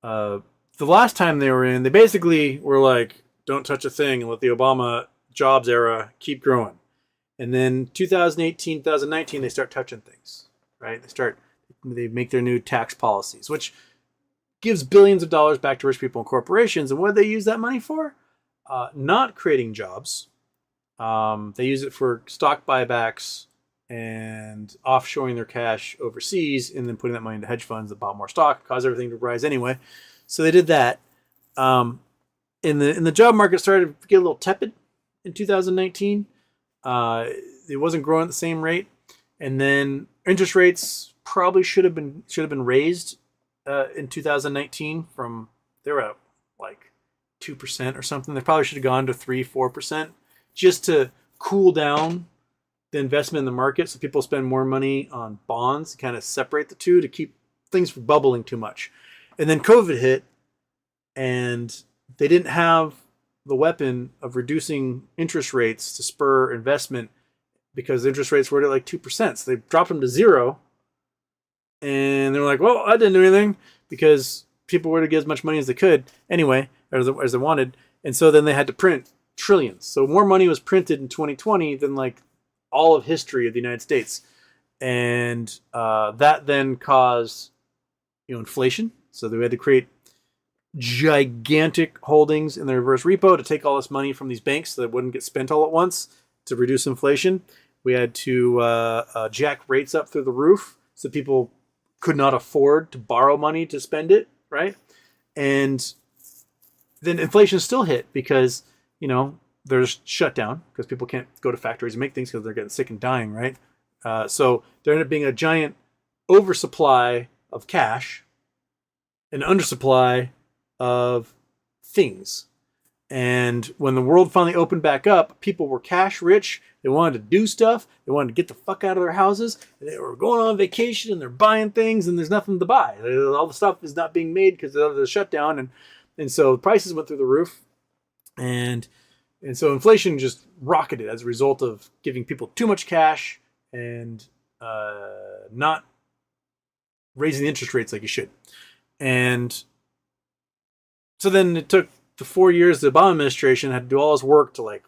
The last time they were in, they basically were like, don't touch a thing and let the Obama jobs era keep growing. And then 2018, 2019, they start touching things, right? They make their new tax policies, which gives billions of dollars back to rich people and corporations. And what do they use that money for? Not creating jobs. They use it for stock buybacks and offshoring their cash overseas and then putting that money into hedge funds that bought more stock, caused everything to rise anyway. So they did that. In the job market started to get a little tepid in 2019. It wasn't growing at the same rate. And then interest rates probably should have been raised in 2019 from they were at like 2% or something. They probably should have gone to 3-4% just to cool down the investment in the market, so people spend more money on bonds, kind of separate the two to keep things from bubbling too much. And then COVID hit, and they didn't have the weapon of reducing interest rates to spur investment because interest rates were at like 2%. So they dropped them to zero. And they were like, well, I didn't do anything because people were to get as much money as they could anyway, as they wanted. And so then they had to print trillions. So more money was printed in 2020 than like all of history of the United States. And that then caused, inflation. So they had to create gigantic holdings in the reverse repo to take all this money from these banks so that it wouldn't get spent all at once to reduce inflation. We had to jack rates up through the roof so people could not afford to borrow money to spend it, right? And then inflation still hit because, there's shutdown because people can't go to factories and make things because they're getting sick and dying, right? So there ended up being a giant oversupply of cash, an undersupply of things. And when the world finally opened back up, people were cash rich. They wanted to do stuff. They wanted to get the fuck out of their houses. And they were going on vacation and they're buying things and there's nothing to buy. All the stuff is not being made because of the shutdown. And so prices went through the roof. And so inflation just rocketed as a result of giving people too much cash and not raising the interest rates like you should. And so then it took the 4 years the Obama administration had to do all this work to like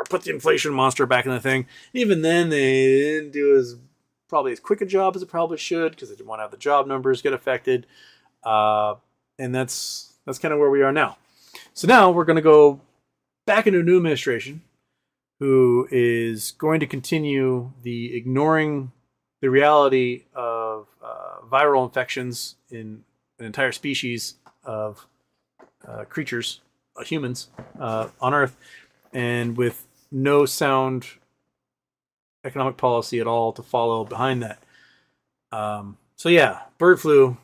put the inflation monster back in the thing. Even then, they didn't do probably as quick a job as it probably should because they didn't want to have the job numbers get affected. And that's kind of where we are now. So now we're going to go back into a new administration who is going to continue the ignoring the reality of viral infections in an entire species of creatures, humans, on Earth, and with no sound economic policy at all to follow behind that. So yeah, bird flu.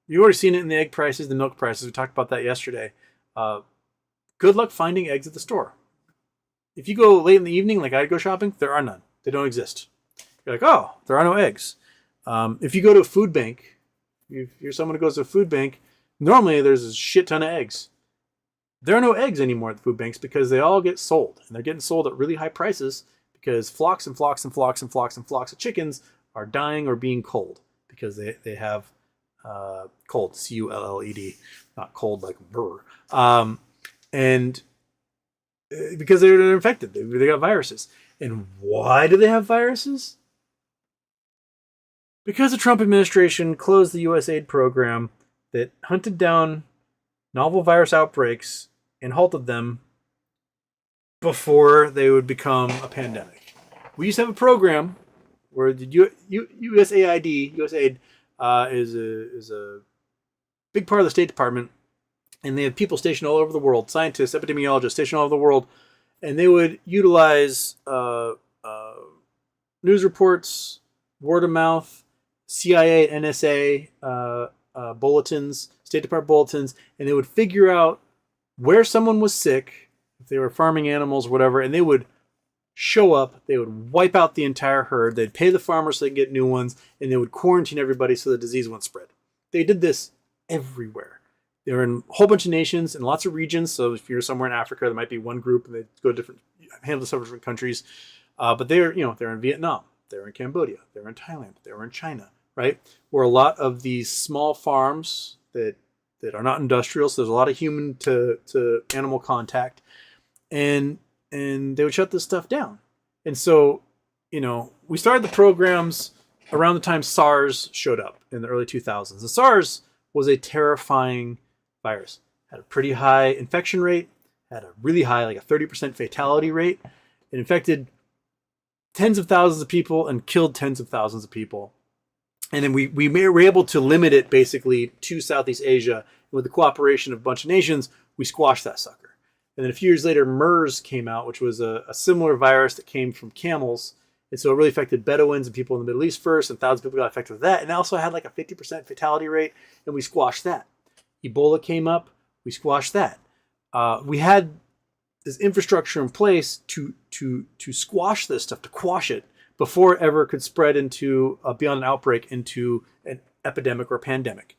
You've already seen it in the egg prices, the milk prices. We talked about that yesterday. Good luck finding eggs at the store. If you go late in the evening, like I'd go shopping, there are none. They don't exist. You're like, oh, there are no eggs. If you go to a food bank, if you're someone who goes to a food bank, normally there's a shit ton of eggs. There are no eggs anymore at the food banks because they all get sold. And they're getting sold at really high prices because flocks and flocks and flocks and flocks and flocks of chickens are dying or being culled because they have cold, C-U-L-L-E-D, not cold like burr. And because they're infected, they got viruses. And why do they have viruses? Because the Trump administration closed the USAID program that hunted down novel virus outbreaks and halted them before they would become a pandemic. We used to have a program where the USAID is a big part of the State Department, and they had people stationed all over the world, scientists, epidemiologists stationed all over the world, and they would utilize news reports, word of mouth, CIA, NSA bulletins, State Department bulletins, and they would figure out where someone was sick, if they were farming animals or whatever, and they would show up, they would wipe out the entire herd, they'd pay the farmers so they could get new ones, and they would quarantine everybody so the disease wouldn't spread. They did this everywhere. They were in a whole bunch of nations and lots of regions, so if you're somewhere in Africa, there might be one group and they'd go to handle several different countries. But they're in Vietnam, they're in Cambodia, they're in Thailand, they're in China, right? Where a lot of these small farms that are not industrial, so there's a lot of human to animal contact, and they would shut this stuff down. And so, we started the programs around the time SARS showed up in the early 2000s. The SARS was a terrifying virus. Had a pretty high infection rate, had a really high, like a 30% fatality rate. It infected tens of thousands of people and killed tens of thousands of people. And then we were able to limit it basically to Southeast Asia. And with the cooperation of a bunch of nations, we squashed that sucker. And then a few years later, MERS came out, which was a similar virus that came from camels. And so it really affected Bedouins and people in the Middle East first, and thousands of people got affected with that. And it also had like a 50% fatality rate, and we squashed that. Ebola came up, we squashed that. We had this infrastructure in place to squash this stuff, to quash it before it ever could spread into beyond an outbreak into an epidemic or pandemic.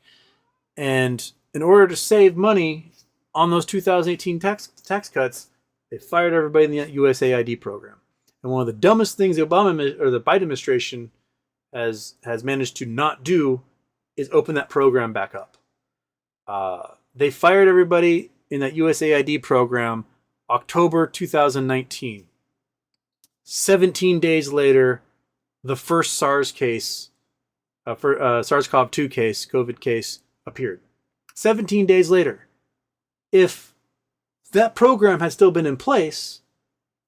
And in order to save money on those 2018 tax cuts, they fired everybody in the USAID program. And one of the dumbest things the Biden administration has managed to not do is open that program back up. They fired everybody in that USAID program October 2019. 17 days later, the first SARS-CoV-2 case, COVID case, appeared. 17 days later. If that program had still been in place,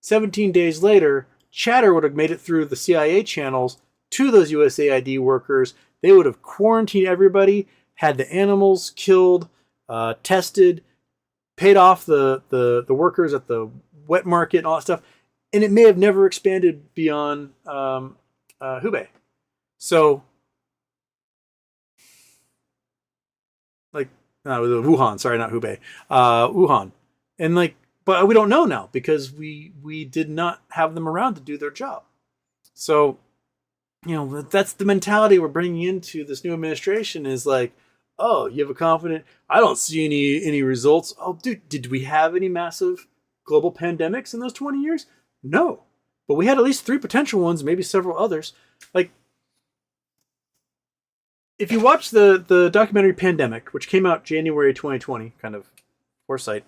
17 days later, chatter would have made it through the CIA channels to those USAID workers. They would have quarantined everybody, had the animals killed, tested, paid off the workers at the wet market and all that stuff, and it may have never expanded beyond Hubei. So, Wuhan, sorry, not Hubei, Wuhan, and but we don't know now because we did not have them around to do their job. So, that's the mentality we're bringing into this new administration is oh, you have a confident, I don't see any results. Oh, dude, did we have any massive global pandemics in those 20 years? No. But we had at least 3 potential ones, maybe several others. If you watch the documentary Pandemic, which came out January 2020, kind of foresight,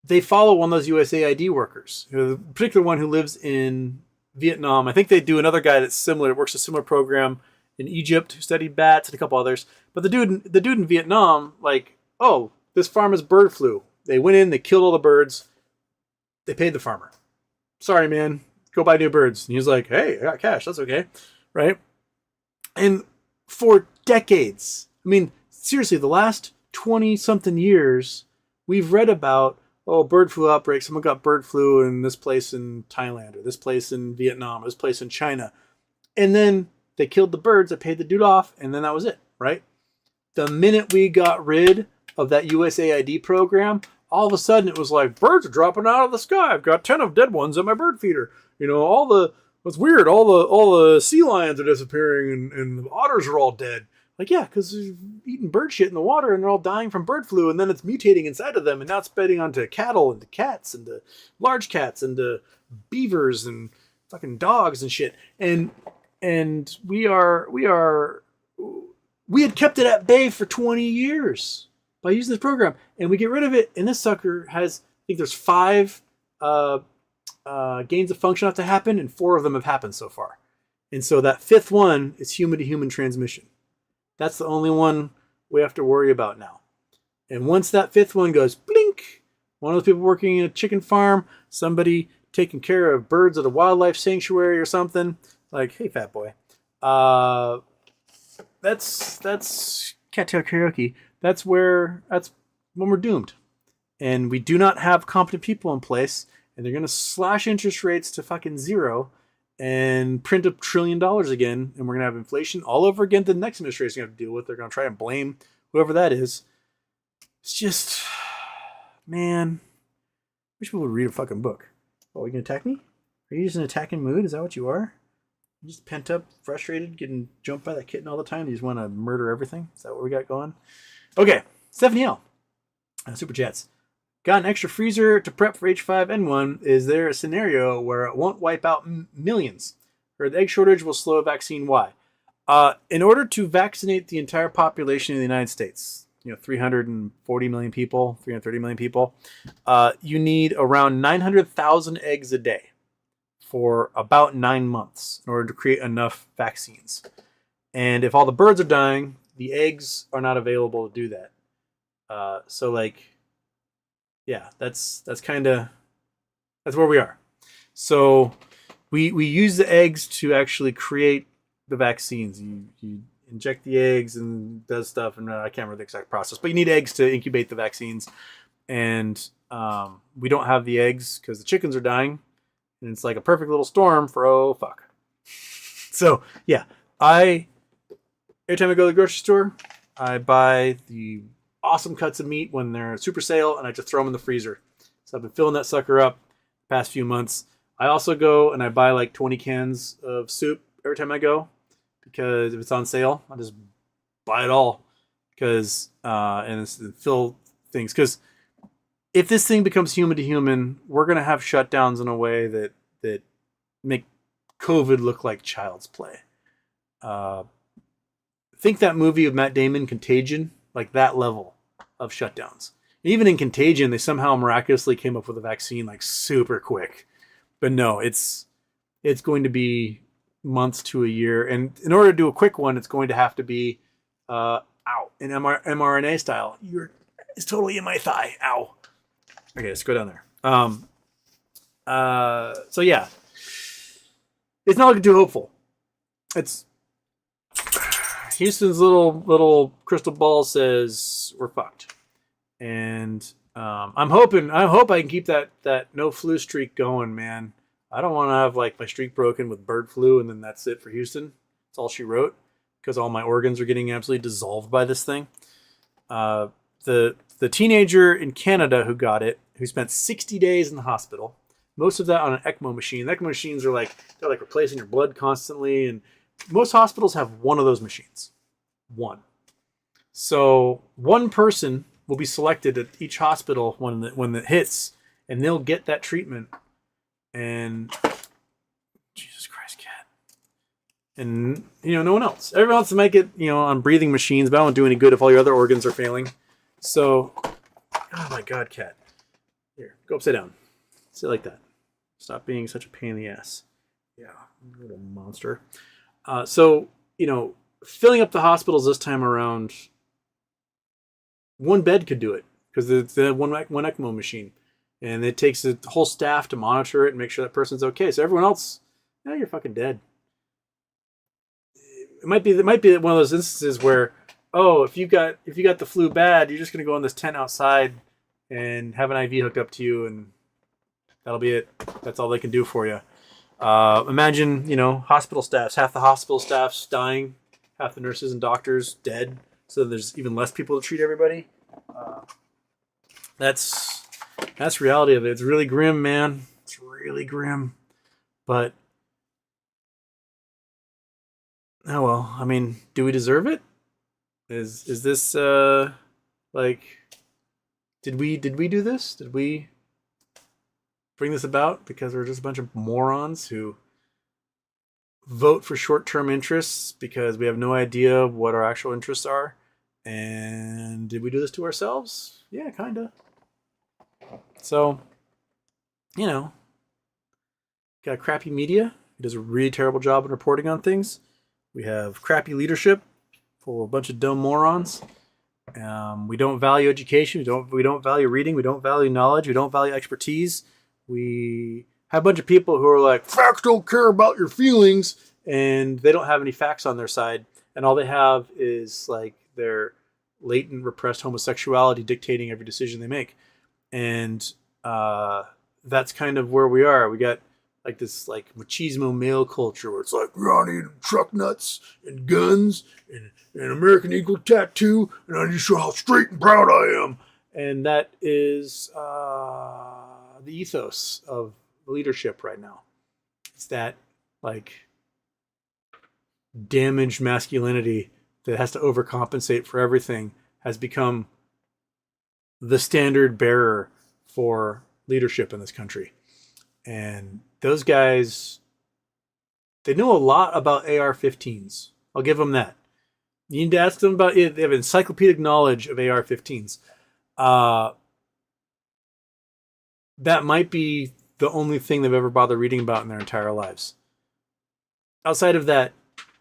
they follow one of those USAID workers, the particular one who lives in Vietnam. I think they do another guy that's similar, works a similar program in Egypt, who studied bats and a couple others. But the dude in Vietnam, oh, this farm is bird flu. They went in, they killed all the birds. They paid the farmer. Sorry, man, go buy new birds. And he's like, hey, I got cash. That's okay, right? And for decades, I mean, seriously, the last 20-something years, we've read about, bird flu outbreak. Someone got bird flu in this place in Thailand, or this place in Vietnam, or this place in China. And then they killed the birds, they paid the dude off, and then that was it, right? The minute we got rid of that USAID program, all of a sudden it was birds are dropping out of the sky. I've got 10 of dead ones at my bird feeder. It's weird. All the sea lions are disappearing and the otters are all dead. Yeah, because they're eating bird shit in the water and they're all dying from bird flu, and then it's mutating inside of them, and now it's spreading onto cattle and to cats and to large cats and to beavers and fucking dogs and shit. And we had kept it at bay for 20 years by using this program, and we get rid of it, and this sucker has, I think there's 5 gains of function have to happen, and 4 of them have happened so far. And so that 5th one is human-to-human transmission. That's the only one we have to worry about now. And once that 5th one goes blink, one of those people working in a chicken farm, somebody taking care of birds at a wildlife sanctuary or something, hey, fat boy, that's cattail karaoke. That's when we're doomed. And we do not have competent people in place, and they're going to slash interest rates to fucking 0 and print $1 trillion again, and we're going to have inflation all over again. The next administration is going to have to deal with. They're going to try and blame whoever that is. It's just, man, I wish people would read a fucking book. Oh, are you going to attack me? Are you just in an attacking mood? Is that what you are? You just pent up, frustrated, getting jumped by that kitten all the time? You just want to murder everything? Is that what we got going? Okay, Stephanie L. Super Chats. Got an extra freezer to prep for H5N1. Is there a scenario where it won't wipe out millions? Or the egg shortage will slow a vaccine? Why? In order to vaccinate the entire population of the United States, 340 million people, 330 million people, you need around 900,000 eggs a day for about 9 months in order to create enough vaccines. And if all the birds are dying, the eggs are not available to do that. Yeah, that's where we are. So we use the eggs to actually create the vaccines. You inject the eggs and does stuff, and I can't remember the exact process, but you need eggs to incubate the vaccines. And we don't have the eggs because the chickens are dying, and it's like a perfect little storm for oh fuck. So yeah, every time I go to the grocery store, I buy the awesome cuts of meat when they're super sale, and I just throw them in the freezer. So I've been filling that sucker up the past few months. I also go and I buy like 20 cans of soup every time I go, because if it's on sale, I just buy it all, because and fill things. Because if this thing becomes human to human, we're gonna have shutdowns in a way that make COVID look like child's play. Think that movie of Matt Damon, Contagion, like that level of shutdowns. Even in Contagion, they somehow miraculously came up with a vaccine like super quick. But no, it's going to be months to a year, and in order to do a quick one, it's going to have to be in mRNA style. It's totally in my thigh. Ow. Okay, let's go down there. So yeah, it's not looking too hopeful. It's Houston's little crystal ball says we're fucked, and I hope I can keep that no flu streak going, man. I don't want to have like my streak broken with bird flu and then that's it for Houston. That's all she wrote, because all my organs are getting absolutely dissolved by this thing. The teenager in Canada who got it, who spent 60 days in the hospital, most of that on an ECMO machine. ECMO machines are they're like replacing your blood constantly, and most hospitals have one of those machines. One. So one person will be selected at each hospital when it hits, and they'll get that treatment. And Jesus Christ, cat. And no one else. Everyone else might get on breathing machines, but I won't do any good if all your other organs are failing. So, oh my God, cat. Here, go upside down. Sit like that. Stop being such a pain in the ass. Yeah, little monster. So, filling up the hospitals this time around, one bed could do it, because it's the one ECMO machine. And it takes a whole staff to monitor it and make sure that person's okay. So everyone else, you're fucking dead. It might be one of those instances where, if you got the flu bad, you're just gonna go in this tent outside and have an IV hooked up to you, and that'll be it. That's all they can do for you. Imagine, hospital staffs. Half the hospital staff's dying, half the nurses and doctors dead. So there's even less people to treat everybody. That's reality of it. It's really grim, man. It's really grim. But oh well. I mean, do we deserve it? Is this did we do this? Did we bring this about because we're just a bunch of morons who vote for short-term interests because we have no idea what our actual interests are? And did we do this to ourselves? Yeah, kind of. So, got crappy media. It does a really terrible job in reporting on things. We have crappy leadership, full of a bunch of dumb morons. We don't value education. We don't value reading. We don't value knowledge. We don't value expertise. We have a bunch of people who are like, facts don't care about your feelings, and they don't have any facts on their side. And all they have is like their latent repressed homosexuality dictating every decision they make. And that's kind of where we are. We got like this like machismo male culture where it's like, I need truck nuts and guns and an American Eagle tattoo, and I need to show how straight and proud I am. And that is the ethos of leadership right now. It's that like damaged masculinity that has to overcompensate for everything has become the standard bearer for leadership in this country. And those guys, they know a lot about AR-15s. I'll give them that. You need to ask them about it. They have encyclopedic knowledge of AR-15s. That might be the only thing they've ever bothered reading about in their entire lives. Outside of that,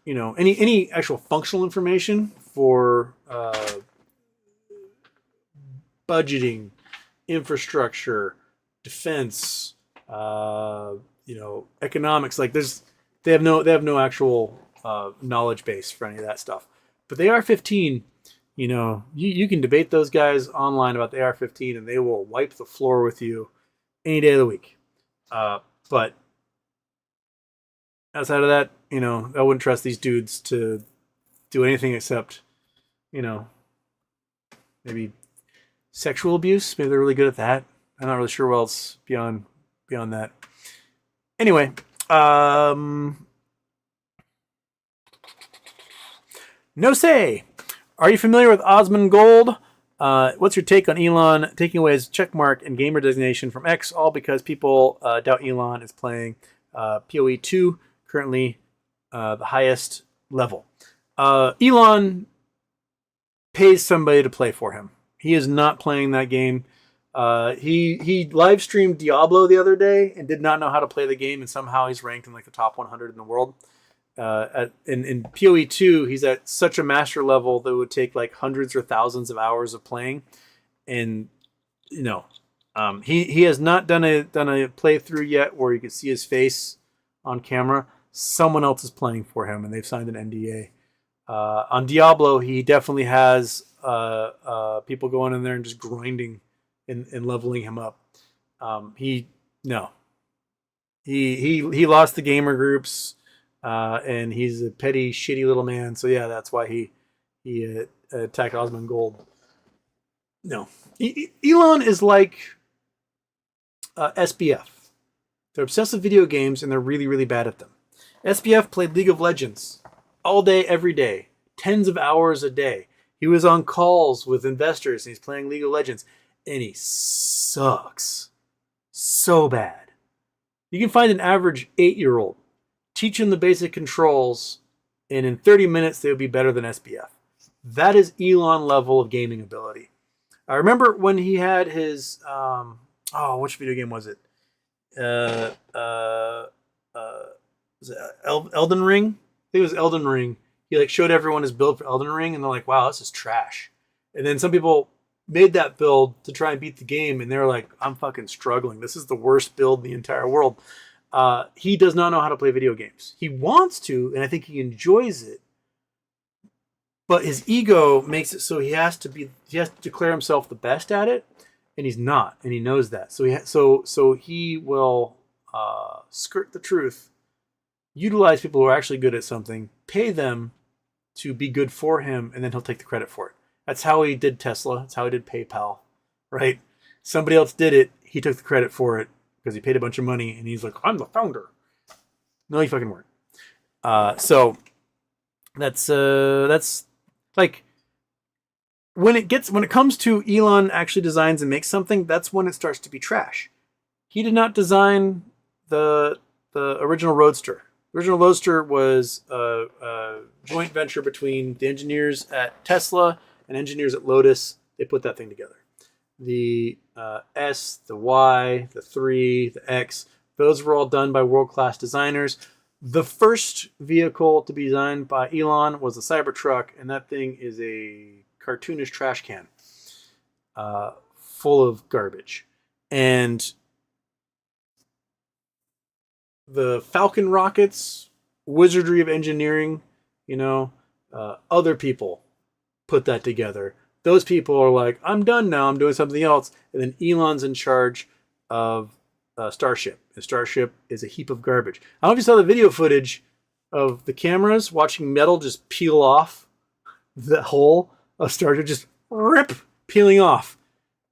any actual functional information for budgeting, infrastructure, defense, economics, like they have no actual knowledge base for any of that stuff. But the AR-15, you can debate those guys online about the AR-15 and they will wipe the floor with you any day of the week. But outside of that, I wouldn't trust these dudes to do anything except, you know, maybe sexual abuse. Maybe they're really good at that. I'm not really sure what else beyond that. Anyway, no say. Are you familiar with Osmond Gold? What's your take on Elon taking away his checkmark and gamer designation from X, all because people doubt Elon is playing PoE 2, currently the highest level. Elon pays somebody to play for him. He is not playing that game. He live streamed Diablo the other day and did not know how to play the game, and somehow he's ranked in like the top 100 in the world. In PoE 2, he's at such a master level that it would take like hundreds or thousands of hours of playing, and he has not done a playthrough yet where you can see his face on camera. Someone else is playing for him, and they've signed an NDA. On Diablo, he definitely has people going in there and just grinding and leveling him up. He lost the gamer groups. And he's a petty, shitty little man. So yeah, that's why he attacked Osmond Gold. No, Elon is like SBF. They're obsessed with video games and they're really, really bad at them. SBF played League of Legends all day, every day, tens of hours a day. He was on calls with investors and he's playing League of Legends, and he sucks so bad. You can find an average 8-year-old. Teach them the basic controls, and in 30 minutes, they would be better than SBF. That is Elon level of gaming ability. I remember when he had his, which video game was it? Was it Elden Ring? I think it was Elden Ring. He like showed everyone his build for Elden Ring, and they're like, wow, this is trash. And then some people made that build to try and beat the game, and they're like, I'm fucking struggling. This is the worst build in the entire world. He does not know how to play video games. He wants to, and I think he enjoys it. But his ego makes it so he has to declare himself the best at it, and he's not, and he knows that. So he will skirt the truth, utilize people who are actually good at something, pay them to be good for him, and then he'll take the credit for it. That's how he did Tesla. That's how he did PayPal, right? Somebody else did it. He took the credit for it because he paid a bunch of money, and he's like, I'm the founder. No, you fucking weren't. So that's like when it comes to Elon actually designs and makes something, that's when it starts to be trash. He did not design the original Roadster. The original Roadster was a joint venture between the engineers at Tesla and engineers at Lotus. They put that thing together. The S, the Y, the 3, the X, those were all done by world-class designers. The first vehicle to be designed by Elon was the Cybertruck, and that thing is a cartoonish trash can full of garbage. And the Falcon rockets, wizardry of engineering, other people put that together. Those people are like, I'm done now, I'm doing something else. And then Elon's in charge of Starship. And Starship is a heap of garbage. I don't know if you saw the video footage of the cameras watching metal just peel off the hull of Starship, just peeling off.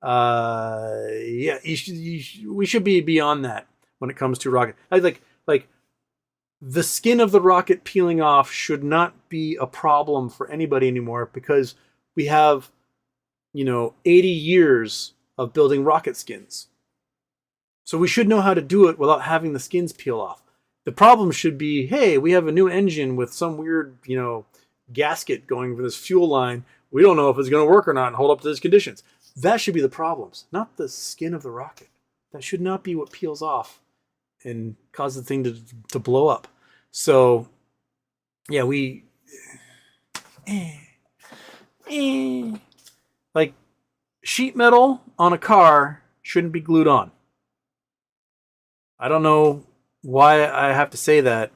We should be beyond that when it comes to rocket. Like the skin of the rocket peeling off should not be a problem for anybody anymore, because we have 80 years of building rocket skins. So we should know how to do it without having the skins peel off. The problem should be, hey, we have a new engine with some weird, gasket going for this fuel line. We don't know if it's going to work or not and hold up to those conditions. That should be the problems, not the skin of the rocket. That should not be what peels off and cause the thing to blow up. So, yeah, like sheet metal on a car shouldn't be glued on. I don't know why I have to say that,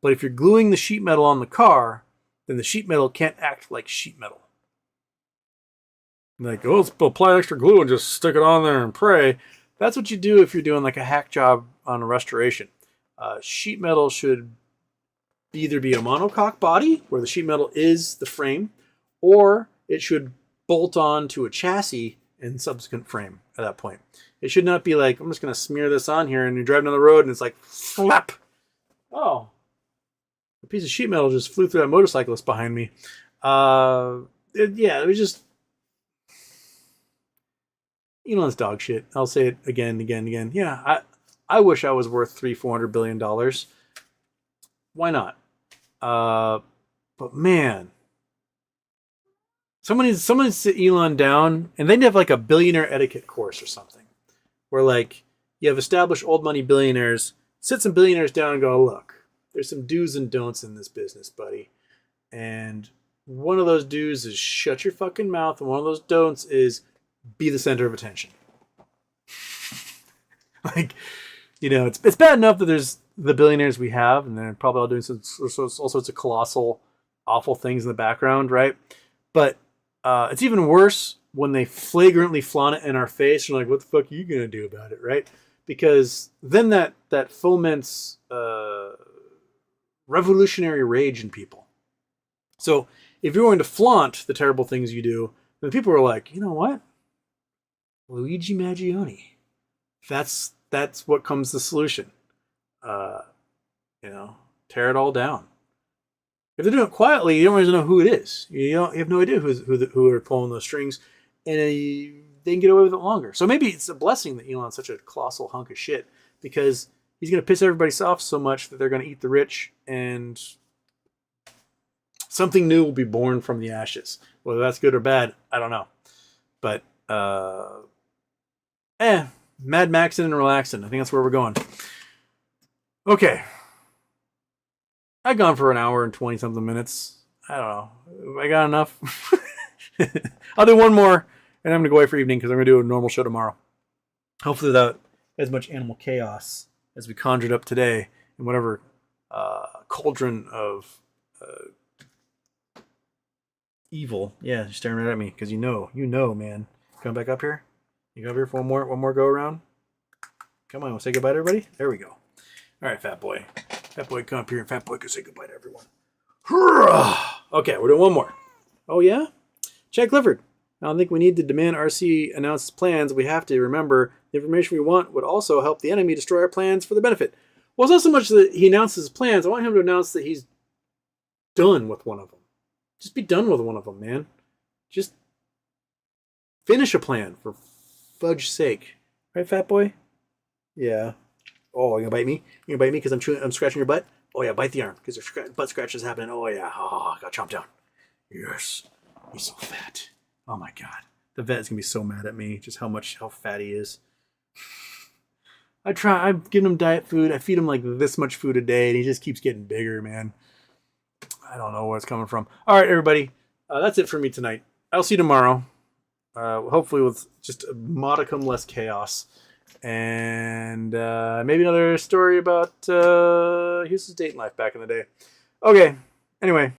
but if you're gluing the sheet metal on the car, then the sheet metal can't act like sheet metal. Like, let's apply extra glue and just stick it on there and pray. That's what you do if you're doing like a hack job on a restoration. Sheet metal should either be a monocoque body, where the sheet metal is the frame, or it should bolt on to a chassis and subsequent frame at that point. It should not be like, I'm just going to smear this on here and you're driving down the road and it's like, flap. Oh, a piece of sheet metal just flew through that motorcyclist behind me. It was just Elon's dog shit. I'll say it again. Yeah, I wish I was worth $300-400 billion. Why not? But man, someone sit Elon down, and they'd have like a billionaire etiquette course or something, where like you have established old money billionaires, sit some billionaires down and go, look, there's some do's and don'ts in this business, buddy, and one of those do's is shut your fucking mouth, and one of those don'ts is be the center of attention. Like, it's bad enough that there's the billionaires we have, and they're probably all doing all sorts of colossal, awful things in the background, right? But it's even worse when they flagrantly flaunt it in our face. You're like, what the fuck are you going to do about it, right? Because then that foments revolutionary rage in people. So if you're going to flaunt the terrible things you do, then people are like, you know what? Luigi Maggioni. That's what comes the solution. Tear it all down. If they're doing it quietly, you don't really know who it is. You have no idea who are pulling those strings, and they can get away with it longer. So maybe it's a blessing that Elon's such a colossal hunk of shit, because he's going to piss everybody off so much that they're going to eat the rich, and something new will be born from the ashes. Whether that's good or bad, I don't know. But Mad Maxing and relaxing. I think that's where we're going. Okay. I've gone for an hour and 20 something minutes. I don't know. I got enough. I'll do one more, and I'm going to go away for evening because I'm going to do a normal show tomorrow. Hopefully without as much animal chaos as we conjured up today in whatever cauldron of evil. Yeah, you're staring right at me because you know, man. Come back up here. You go up here for one more go around. Come on, we'll say goodbye to everybody. There we go. All right, fat boy. Fat boy, come up here, and fat boy can say goodbye to everyone. Okay, we're doing one more. Oh, yeah? Chad Clifford. I don't think we need to demand RC announce plans. We have to remember the information we want would also help the enemy destroy our plans for the benefit. Well, it's not so much that he announces plans. I want him to announce that he's done with one of them. Just be done with one of them, man. Just finish a plan, for fudge's sake. Right, fat boy? Yeah. Oh, you gonna bite me? You gonna bite me because I'm scratching your butt? Oh yeah, bite the arm because there's butt scratches happening. Oh yeah. Oh, I got chomped down. Yes. He's so fat. Oh my god. The vet is gonna be so mad at me just how fat he is. I'm giving him diet food. I feed him like this much food a day, and he just keeps getting bigger, man. I don't know where it's coming from. All right, everybody. That's it for me tonight. I'll see you tomorrow. Hopefully with just a modicum less chaos. And maybe another story about Houston's dating life back in the day. Okay. Anyway,